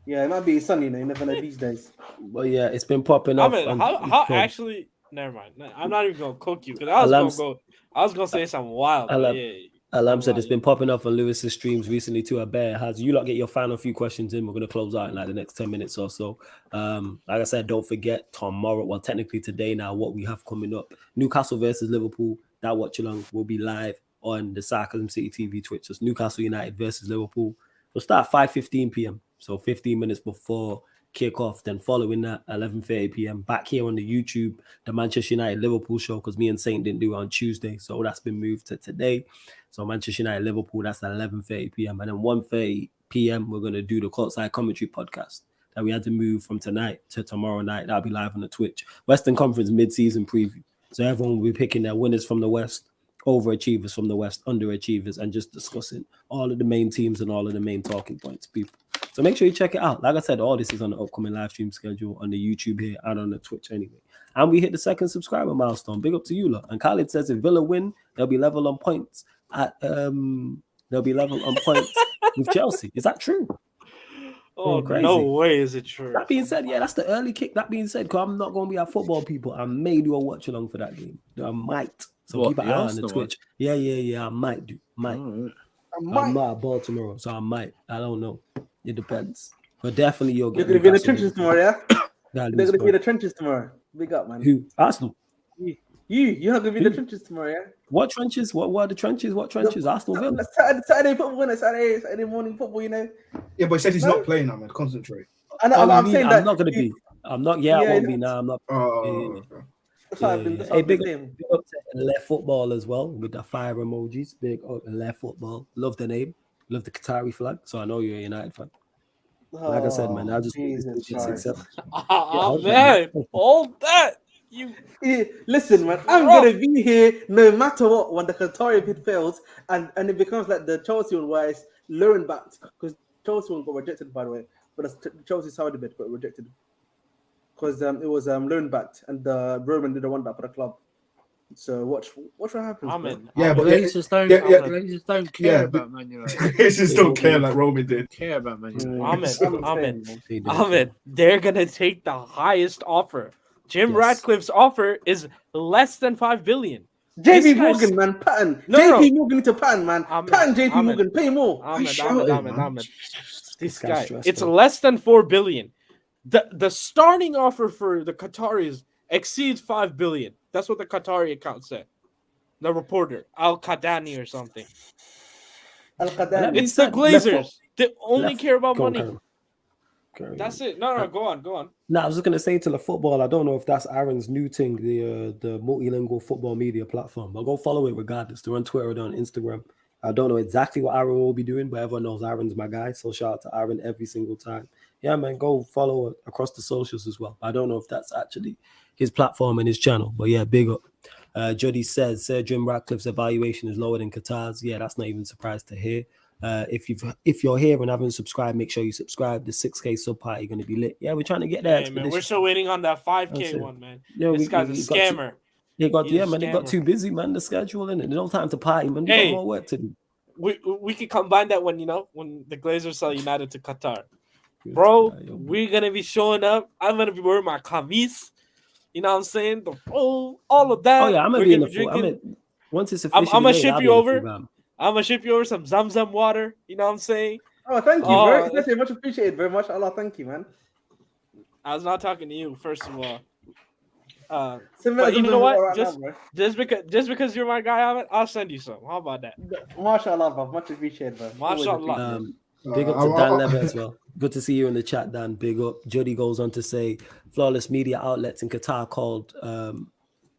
Yeah, it might be sunny. You never know these days. But yeah, it's been popping I off. mean, on how TikTok. actually? Never mind. I'm not even gonna cook you because I was gonna say something wild. But yeah. Alam said it's been popping off on Lewis's streams recently too. A bear has you lot get your final few questions in. We're gonna close out in like the next 10 minutes or so. Like I said, don't forget tomorrow. Well, technically today now, what we have coming up: Newcastle versus Liverpool. That watch along will be live on the Sarcasm City TV Twitch. It's Newcastle United versus Liverpool. We'll start 5:15 p.m. So 15 minutes before kickoff. Then following that, 11:30 p.m. back here on the YouTube, the Manchester United Liverpool show, because me and Saint didn't do it on Tuesday, so that's been moved to today. So Manchester United Liverpool, that's at 11:30 p.m. and then 1:30 p.m. we're gonna do the courtside commentary podcast that we had to move from tonight to tomorrow night. That'll be live on the Twitch. Western Conference mid-season preview. So everyone will be picking their winners from the West, overachievers from the West, underachievers, and just discussing all of the main teams and all of the main talking points, people. So make sure you check it out. Like I said, all this is on the upcoming live stream schedule on the YouTube here and on the Twitch anyway. And we hit the 2nd subscriber milestone. Big up to you lot. And Khalid says if Villa win, they'll be level on points with Chelsea. Is that true? Oh, no way is it true. That being said, yeah, that's the early kick. That being said, because I'm not going to be at football, people. I may do a watch along for that game. I might. So keep an eye on the Twitch. Yeah. I might do. I'm not at ball tomorrow, so I might. I don't know. It depends. But definitely you're going to be in the trenches tomorrow, yeah? They're going to be in the trenches tomorrow. Big up, man. Who? Arsenal. You're not going to be in the trenches tomorrow, yeah? What trenches? What are the trenches? What trenches? Arsenal Villa. Saturday football, Saturday morning football, you know. Yeah, but he said he's not playing now, man. Concentrate. I'm saying that I'm not going to be. I'm not. Yeah, I won't be now. I'm not. Hey, big up to Left Football as well with the fire emojis. Big up Left Football. Love the name. Love the Qatari flag. So I know you're a United fan. Like I said, man, I just accept. Man, hold that. Listen, man, I'm gonna be here no matter what when the Qatari bid fails, and it becomes like the Chelsea one where it's loan backed, because Chelsea one got rejected, by the way, but the Chelsea Saudi bid got rejected because it was loan backed, and the Roman didn't want that for the club. So watch what happens. But Glazers don't care about Man United. Glazers don't care like Roman did. Care about Man United. Ahmed, they're gonna take the highest offer. Jim Ratcliffe's offer is less than $5 billion. JP Morgan, man, pattern. JP Morgan to pattern, man. Pattern JP Morgan, pay more. Ahmed. This guy, it's less than $4 billion. The starting offer for the Qataris exceeds $5 billion. That's what the Qatari account said. The reporter, Al Qadani or something. It's the Glazers. They only care about money. That's it. No, go on. No, I was just gonna say to the football. I don't know if that's Aaron's new thing, the multilingual football media platform. But go follow it regardless. They're on Twitter, they're on Instagram. I don't know exactly what Aaron will be doing, but everyone knows Aaron's my guy. So shout out to Aaron every single time. Yeah, man, go follow across the socials as well. I don't know if that's actually his platform and his channel, but yeah, big up. Jody says Sir Jim Ratcliffe's evaluation is lower than Qatar's. Yeah, that's not even a surprise to hear. If you're here and haven't subscribed, make sure you subscribe. The 6K sub party going to be lit. Yeah, we're trying to get there. Hey, man, we're still waiting on that 5K one, man. This guy's a scammer. They got too busy, man. The schedule and no time to party, man. They got more work to do. We can combine that when the Glazers sell United to Qatar, bro. We're gonna be showing up. I'm gonna be wearing my kameez. You know what I'm saying? All of that. Oh yeah, I'm gonna be in the full. Once it's officially I'm gonna ship you over. I'm gonna ship you over some Zamzam water. You know what I'm saying? Oh, thank you, very much appreciated. Very much, Allah, thank you, man. I was not talking to you, first of all. But you know what? Just because you're my guy, I'll send you some. How about that? MashaAllah, bro. Much appreciated, bro. MashaAllah. Big up to Dan Levitt as well. Good to see you in the chat, Dan. Big up. Jody goes on to say, flawless media outlets in Qatar called,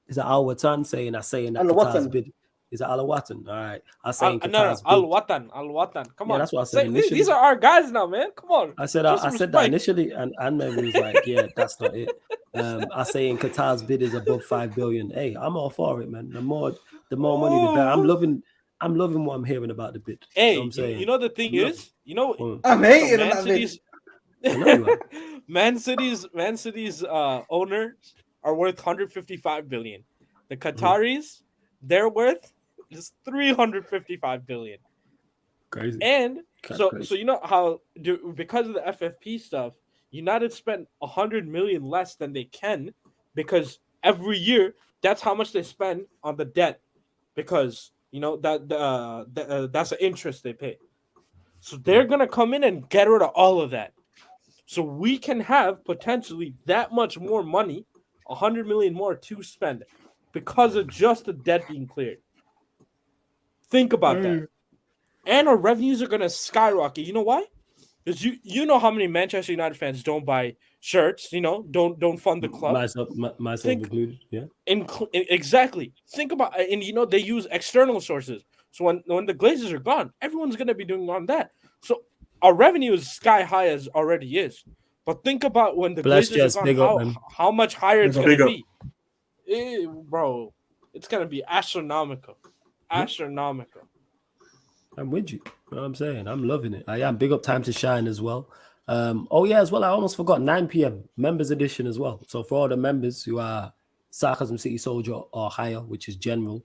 is it Al Watan saying that Qatar's bid? Is it Al Watan? All right. I'm saying Qatar's bid. Al Watan. Come on. That's what I said initially. These are our guys now, man. Come on. I said that initially, and Ahmed was like, yeah, that's not it. I say in Qatar's bid is above $5 billion. Hey, I'm all for it, man. The more money, the better. I'm loving what I'm hearing about the bid. Hey, you know what I'm saying? You know the thing is, I'm hating on that bid. Man City's owners are worth $155 billion. The Qataris, they're worth just $355 billion. Crazy. And So you know how because of the FFP stuff, United spent 100 million less than they can because every year that's how much they spend on the debt because you know that's the interest they pay. So they're gonna come in and get rid of all of that. So we can have potentially that much more money, 100 million more to spend because of just the debt being cleared. Think about that. And our revenues are gonna skyrocket. You know why? Because you know how many Manchester United fans don't buy shirts, you know, don't fund the club. Myself included, yeah. Exactly. Think about, and you know, they use external sources. So when the Glazers are gone, everyone's going to be doing on that. So our revenue is sky high as already is. But think about when the Glazers are gone, how much higher it's going to be. Bro, it's going to be astronomical. Astronomical. I'm with you. You know what I'm saying? I'm loving it. I am. Big up Time to Shine as well. As well, I almost forgot 9 p.m. members edition as well. So for all the members who are Sarcasm City Soldier or higher, which is general,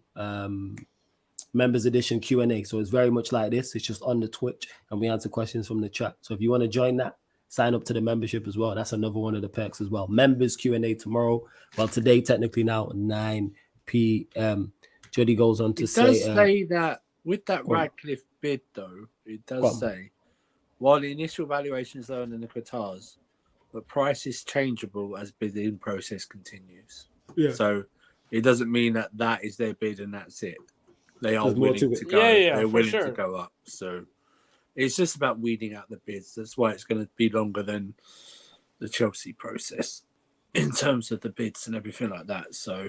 members edition Q&A. So it's very much like this. It's just on the Twitch and we answer questions from the chat. So if you want to join that, sign up to the membership as well. That's another one of the perks as well. Members Q&A tomorrow. Well, today, technically now, 9 p.m. Jody goes on to say that with that Radcliffe bid, though, it does say, while the initial valuation is lower than the QATAR's, the price is changeable as bidding process continues. Yeah. So it doesn't mean that is their bid and that's it. They are willing to go. They're willing to go up. So it's just about weeding out the bids. That's why it's going to be longer than the Chelsea process in terms of the bids and everything like that. So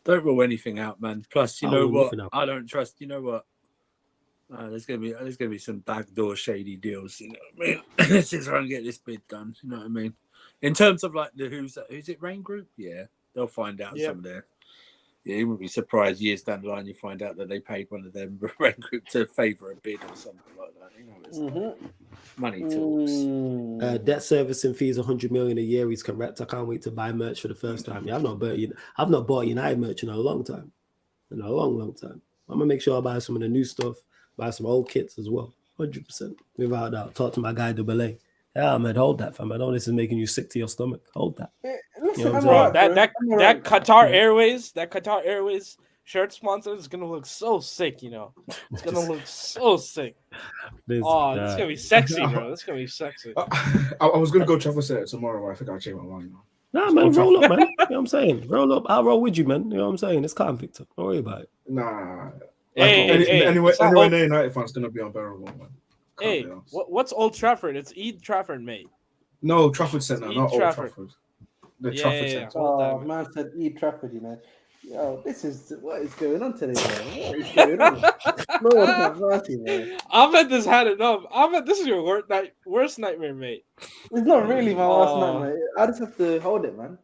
don't rule anything out, man. Plus, you know what? I don't trust. You know what? There's gonna be some backdoor shady deals. You know what I mean? Let's just try and get this bid done. You know what I mean? In terms of like the who's it Rain Group? Yeah, they'll find out some of their. Yeah, you wouldn't be surprised years down the line you find out that they paid one of them Rain Group to favour a bid or something like that. You know, it's money talks. Debt servicing fees 100 million a year. He's correct. I can't wait to buy merch for the first time. Yeah, I've not bought United merch in a long time. In a long time. I'm gonna make sure I buy some of the new stuff. Buy some old kits as well, 100%. Without doubt. Talk to my guy, Dubele. Yeah, man, hold that, fam. I know this is making you sick to your stomach. Hold that. Listen, you know that Qatar Airways shirt sponsor is gonna look so sick. You know, it's gonna look so sick. It's gonna be sexy, bro. It's gonna be sexy. I was gonna go Trafford Center tomorrow. But I think I'll change my mind now. Nah, man, roll up, man. You know what I'm saying? Roll up. I'll roll with you, man. You know what I'm saying? It's calm, Victor. Don't worry about it. Nah. Anyway, no United fans gonna be unbearable, man. What's Old Trafford? It's Eid Trafford, mate. No, Trafford Centre, not Old Trafford. The Trafford Centre. Oh, man said Eid Trafford, you know. Yo, this is what is going on today, man. What is going on? No one can party, man. Ahmed has had enough. Ahmed, this is your worst nightmare, mate. It's not really my worst nightmare. I just have to hold it, man.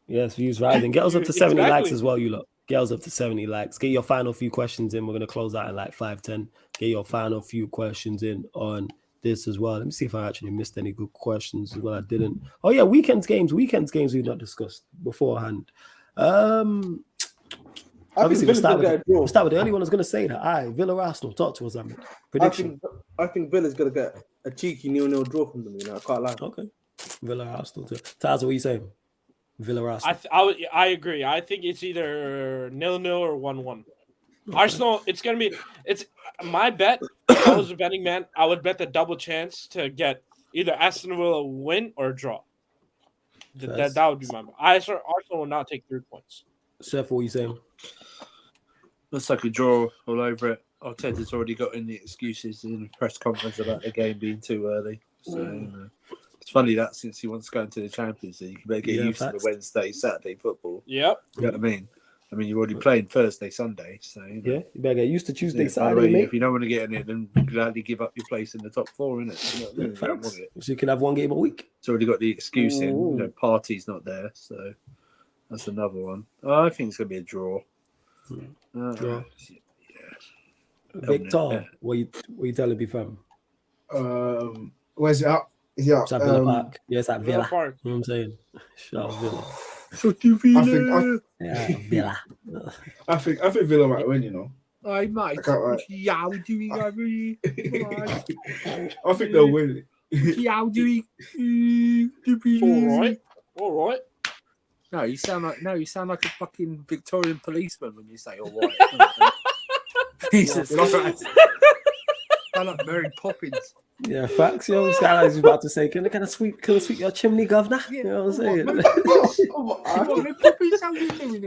Yes, views rising. Get us up to 70 likes as well, you lot. Get us up to 70 likes. Get your final few questions in. We're going to close out in like 5-10. Get your final few questions in on this as well. Let me see if I actually missed any good questions as well. I didn't. Oh, yeah, weekend games we've not discussed beforehand. Obviously, we'll start with the early one. I was going to say that. Villa Arsenal. Talk to us, Ahmed. Prediction. I think Villa's going to get a cheeky 0-0 draw from them, you know. I can't lie. Okay. Villa Arsenal. Taz, what are you saying? Villa Arsenal. I agree. I think it's either 0-0 or 1-1. Okay. Arsenal. It's my bet. If I was a betting man, I would bet the double chance to get either Aston Villa win or draw. That would be my bet. Arsenal will not take 3 points. Seth, what are you saying? Looks like a draw all over it. Arteta's already got in the excuses in the press conference about the game being too early. So it's funny that since he wants to go into the Champions League, you better get used to the Wednesday, Saturday football. Yep. You know what I mean? I mean, you're already playing Thursday, Sunday. So you better get used to Tuesday, Saturday, mate. If you don't want to get in it, then gladly give up your place in the top 4, innit? You know what I mean? You don't want it. So you can have one game a week. It's already got the excuse in. You know, party's not there, so that's another one. I think it's going to be a draw. Draw. Victor, what you telling me, fam? Where's it at? Yeah, it's at Villa Park. Yeah, it's at Villa. Park. You know what I'm saying? Shout out Villa. I think Villa might win, you know. Hey, mate. What you doing over here? I think they'll win it. What you doing? All right. No, you sound like a fucking Victorian policeman when you say all right. Jesus Christ. Sound like Mary Poppins. Yeah, facts. Yo, Skylight was about to say, can I sweep your chimney, governor? Yeah. You know what I'm saying?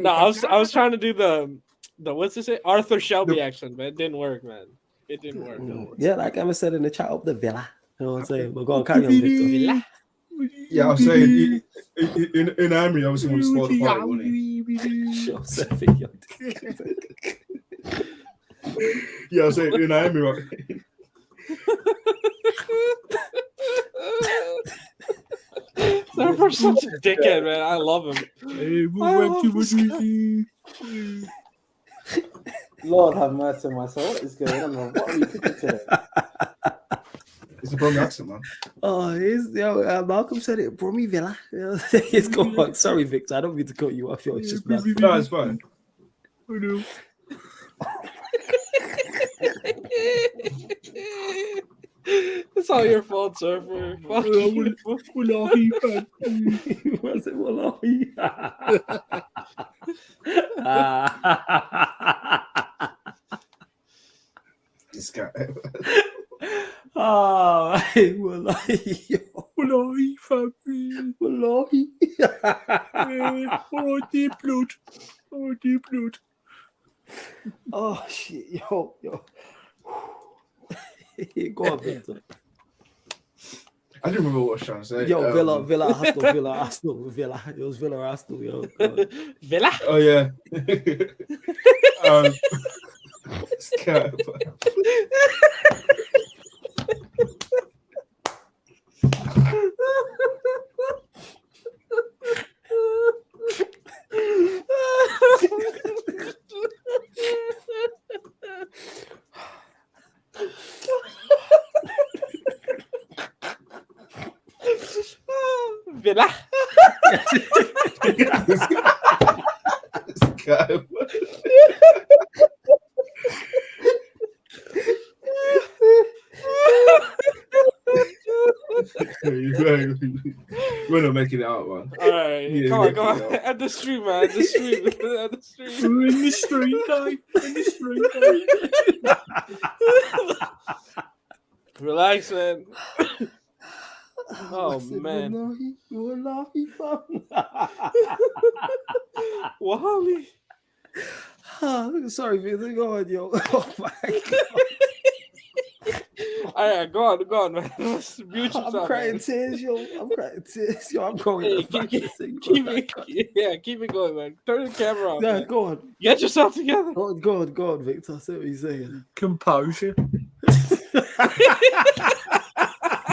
No, I was trying to do the what's this? Arthur Shelby accent, but it didn't work, man. It didn't work. Yeah, like Emma said in the chat, up the villa. You know what I'm saying? But go on, carry on, Victor. Villa. Yeah, I'm saying in Army, obviously want to spoil the party, wouldn't he? Sure, yeah, I'm saying in Army, right? Surfer's such a dickhead, man. I love him. Hey, Lord have mercy on my soul. What is going on? What are we thinking today? It's a Brummy accent, man. Oh, Malcolm said it, Brummy Villa. It's going on. Sorry, Victor. I don't mean to cut you off. It's just bad. No, it's fine. I know. It's all your fault, Surfer. Fuck you. Wallahi, was it Wallahi? This guy. Oh, Wallahi. Wallahi, family. Wallahi. Oh, deep blood. Oh, deep blood. Oh, shit. Yo. Go on, Victor. I don't remember what I was trying to say. Yo, Villa, Arsenal. It was Villa, Arsenal, yo. Villa? Oh, yeah. This guy. Villa. This guy. We're not making it out, man. All right, Yeah, come on. At the stream, man. At the stream. We're in the street, guy. Relax, man. Oh, man. Wallahi, fam. Wally. Sorry, Victor. Go on, yo. Oh, my God. All right, go on, man. Mute yourself, I'm crying man. tears, yo. I'm going. Hey, keep it going, man. Turn the camera on. Yeah, Man. go on. Get yourself together. Go on, Victor. Say what he's saying. Composure.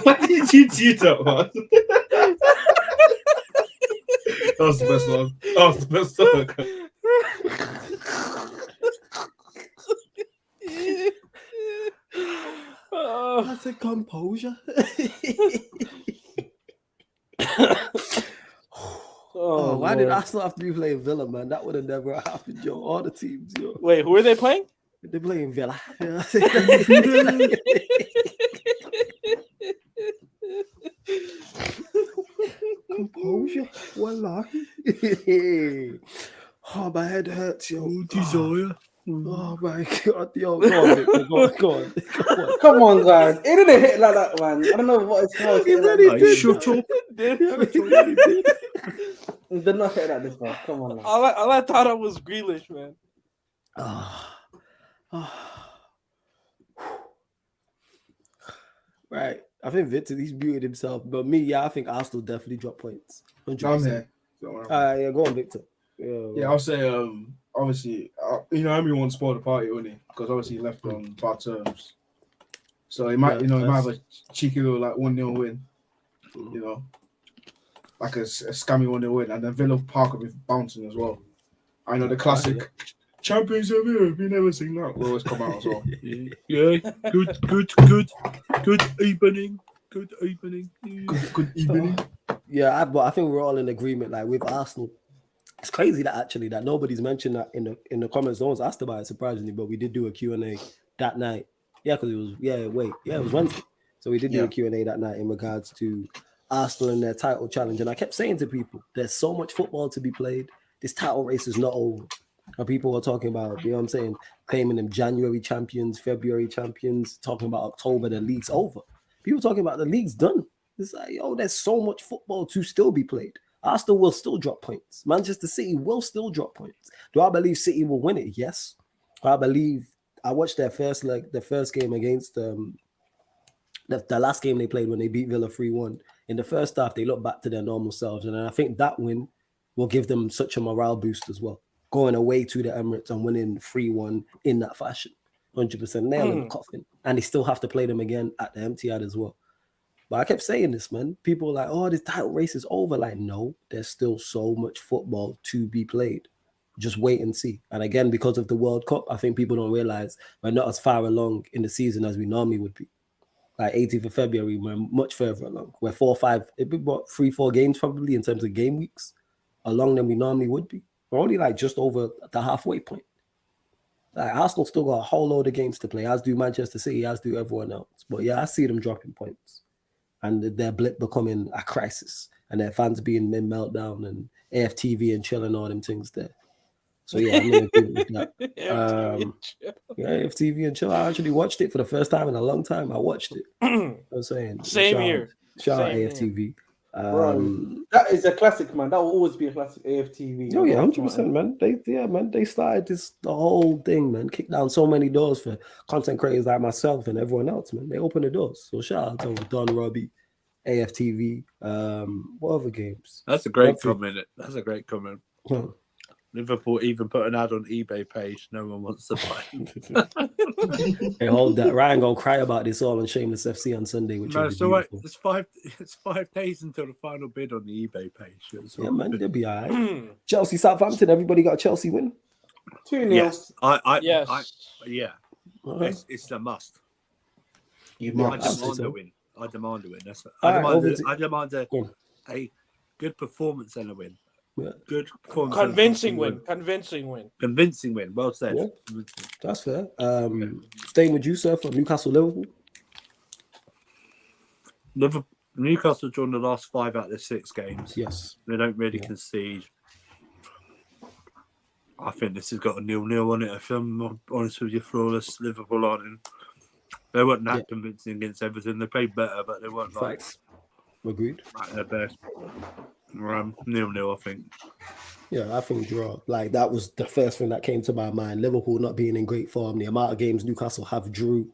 What did you do that, man? That was the best one. That's a composure. Why did Arsenal have to be playing Villa, man? That would have never happened, yo. All the teams, yo. Wait, who are they playing? They're playing Villa. Composure. Wallahi. Oh, my head hurts, yo. Desire. Oh my God, yo, go on, Victor, go on. Come on, guys. It didn't hit like that, man. I don't know what it's called. Shut up. They're not hitting like this, man. Come on, man. All I thought of was Grealish, man. Right. I think Victor, he's muted himself. But me, I think Arsenal definitely drop points. 100%. I'm here. Yeah, go on, Victor. Yeah, I'll say, obviously, everyone spoiled the party, wouldn't he? Because obviously he left on bad terms. So he might, he might have a cheeky little, 1-0 win, like a scammy 1-0 win. And then Villa Park will be bouncing as well. I know the classic Champions of Europe, you never seen that. Will always come out as well. Yeah, good evening. Good evening. Good evening. Yeah, but I think we're all in agreement. Like with Arsenal, It's crazy that nobody's mentioned that in the comments. No one's asked about it, surprisingly, but we did do a Q&A that night. Yeah, because it was Wednesday. So we did do a Q&A that night in regards to Arsenal and their title challenge. And I kept saying to people, there's so much football to be played. This title race is not over. And people were talking about, you know what I'm saying, claiming them January champions, February champions, talking about October, the league's over. People talking about the league's done. It's like, there's so much football to still be played. Arsenal will still drop points. Manchester City will still drop points. Do I believe City will win it? Yes. I believe I watched their first game against the last game they played when they beat Villa 3-1. In the first half, they looked back to their normal selves. And I think that win will give them such a morale boost as well. Going away to the Emirates and winning 3-1 in that fashion. 100% nail in the coffin. And they still have to play them again at the Etihad as well. But I kept saying this, man. People were like, this title race is over. Like, no, there's still so much football to be played. Just wait and see. And again, because of the World Cup, I think people don't realize we're not as far along in the season as we normally would be. Like 18th of February, we're much further along. We're 4 or 5, it'd be about 3-4 games probably in terms of game weeks along than we normally would be. We're only like just over the halfway point. Like Arsenal still got a whole load of games to play, as do Manchester City, as do everyone else. But yeah, I see them dropping points. And their blip becoming a crisis. And their fans being in meltdown and AFTV and chill and all them things there. So yeah, I'm going to agree with that. AFTV and chill. I actually watched it for the first time in a long time. I watched it. I'm saying. Same here. Shout out AFTV. That is a classic, man. That will always be a classic, AFTV. Oh yeah, 100%, man. They started the whole thing, man. Kicked down so many doors for content creators like myself and everyone else, man. They opened the doors. So shout out to Don Robbie, AFTV. What other games? That's a great comment. That's a great comment. Huh. Liverpool even put an ad on eBay page. No one wants to buy. Hey, hold that. Ryan gonna cry about this all on Shameless FC on Sunday. Which no, so wait, it's 5 days until the final bid on the eBay page. Yeah, man, they'll be all right. Chelsea, Southampton. Everybody got a Chelsea win. 2-0. Yes, yes. It's a must. I demand a win. I demand a win. I demand a good performance and a win. Yeah. Good performance. Convincing win. Convincing win. Well said. Yeah. That's fair. Staying with you, sir, for Newcastle, Liverpool. Newcastle drawn the last 5 out of the 6 games. Yes. They don't really concede. I think this has got a 0-0 on it. If I'm honest with you, flawless. Liverpool aren't in. They weren't that convincing against Everton. They played better, but they weren't agreed. At their best. 0-0, I think. Yeah, I think draw. Like that was the first thing that came to my mind. Liverpool not being in great form. The amount of games Newcastle have drew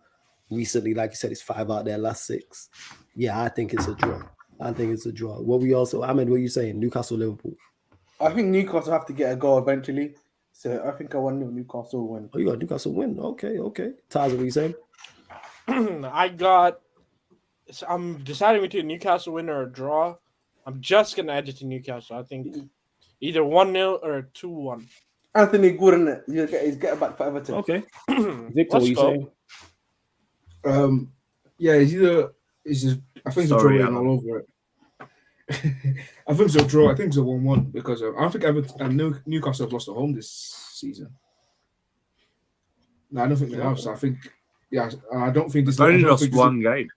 recently, like you said, it's 5 out of their last 6. Yeah, I think it's a draw. What we also, Ahmed, what are you saying? Newcastle, Liverpool. I think Newcastle have to get a goal eventually. So I think I want Newcastle win. Oh, you got Newcastle win. Okay. Taz, what are you saying? I'm deciding between Newcastle win or a draw. I'm just going to add it to Newcastle. I think either 1-0 or 2-1. Anthony Gordon, he's getting back for Everton. Okay. Victor, what are you saying? Yeah, it's just, I think it's a draw all over it. I think it's a draw. I think it's a 1-1 because I don't think Everton and Newcastle have lost at home this season. No, I don't think they have. So I think, I don't think this. They've only lost one game.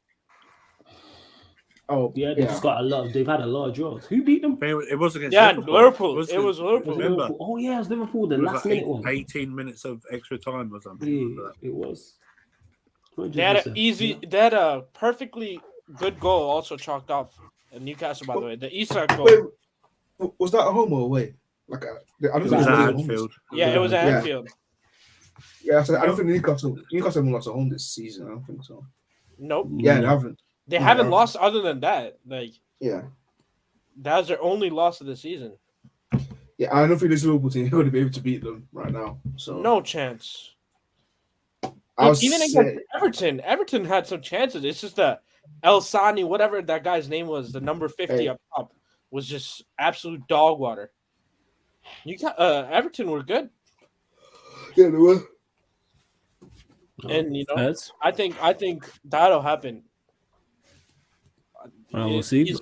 Oh yeah, they've just got a lot. They've had a lot of draws. Who beat them? It was against Liverpool. It was Liverpool. Remember? Oh yeah, it was Liverpool. The last minute one. 18 minutes of extra time or something. Yeah, it was. 100%. They had a perfectly good goal also chalked off in Newcastle. By the way, the Isak goal. Wait, was that a home or away? I don't think it was at Anfield. Yeah, it was at Anfield. Yeah, so I don't think Newcastle haven't lost at home this season. I don't think so. Nope. Yeah, they haven't. They haven't lost other than that. That was their only loss of the season. Yeah, I don't think this Liverpool team would be able to beat them right now. So no chance. Even against Everton had some chances. It's just that El Sani, whatever that guy's name was, the number 50 up top, was just absolute dog water. Everton were good. Yeah, they were. And I think that'll happen. We'll see.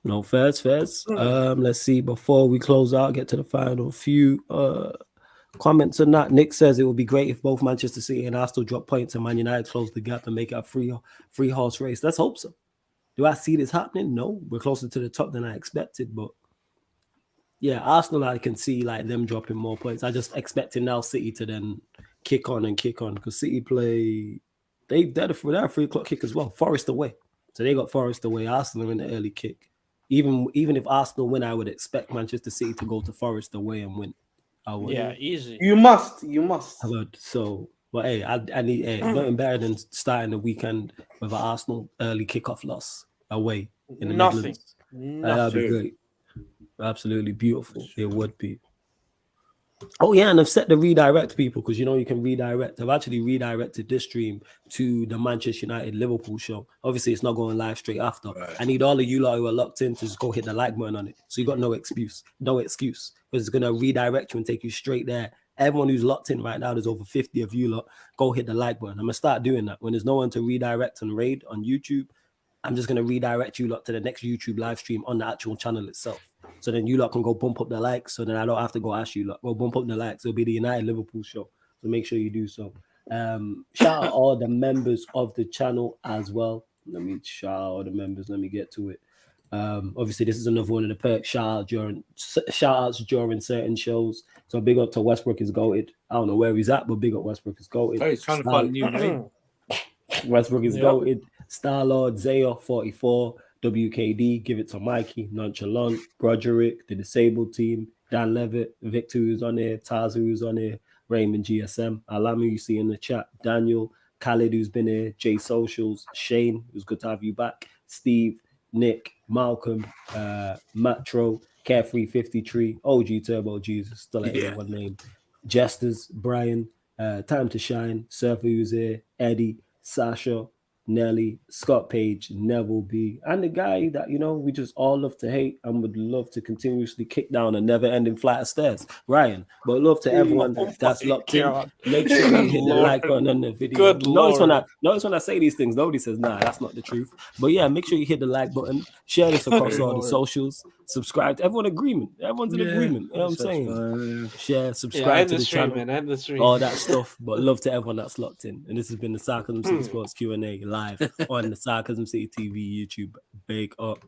No, fairs. Let's see. Before we close out, get to the final few comments on that. Nick says it would be great if both Manchester City and Arsenal drop points and Man United close the gap and make it a free horse race. Let's hope so. Do I see this happening? No, we're closer to the top than I expected, but yeah, Arsenal, I can see like them dropping more points. I just expecting now City to then kick on because City play. They're a 3:00 kick as well. Forest away, so they got Forest away. Arsenal in the early kick. Even if Arsenal win, I would expect Manchester City to go to Forest away and win. Yeah, easy. You must. So, but hey, I need nothing better than starting the weekend with an Arsenal early kickoff loss away in the Midlands. That'd be great. Absolutely beautiful. It would be. Oh yeah, and I've set the redirect people because you can redirect. I've actually redirected this stream to the Manchester United Liverpool show. Obviously, it's not going live straight after. Right. I need all of you lot who are locked in to just go hit the like button on it. So you got no excuse, because it's gonna redirect you and take you straight there. Everyone who's locked in right now, there's over 50 of you lot. Go hit the like button. I'm gonna start doing that when there's no one to redirect and raid on YouTube. I'm just gonna redirect you lot to the next YouTube live stream on the actual channel itself. So then you lot can go bump up the likes. So then I don't have to go ask you lot. Go bump up the likes. It'll be the United Liverpool show. So make sure you do so. Shout out all the members of the channel as well. Let me shout out all the members. Let me get to it. Obviously, this is another one of the perks. Shout outs during certain shows. So big up to Westbrook is goated. I don't know where he's at, but big up Westbrook is goated. Oh, he's trying to find a new name. Westbrook is goated. Star-Lord, Zayo, 44. WKD, give it to Mikey, Nonchalant, Broderick, the Disabled Team, Dan Levitt, Victor who's on here, Taz who's on here, Raymond GSM, Alami you see in the chat, Daniel, Khalid who's been here, Jay Socials, Shane, it was good to have you back, Steve, Nick, Malcolm, Matro, Carefree 53, OG Turbo Jesus, still one name, Jesters, Brian, Time to Shine, Surfer who's here, Eddie, Sasha, Nelly, Scott Page, Neville B, and the guy that we just all love to hate and would love to continuously kick down a never-ending flight of stairs, Ryan. But love to everyone that's locked in. Make sure you hit the like button on the video. Notice when I say these things, nobody says, nah, that's not the truth. But yeah, make sure you hit the like button, share this across all the socials, subscribe. Everyone's in agreement. You know what I'm saying? Share, subscribe to the channel, all that stuff. But love to everyone that's locked in. And this has been the Sarcasm City Sports Q&A live on the Sarcasm City TV YouTube. Big up.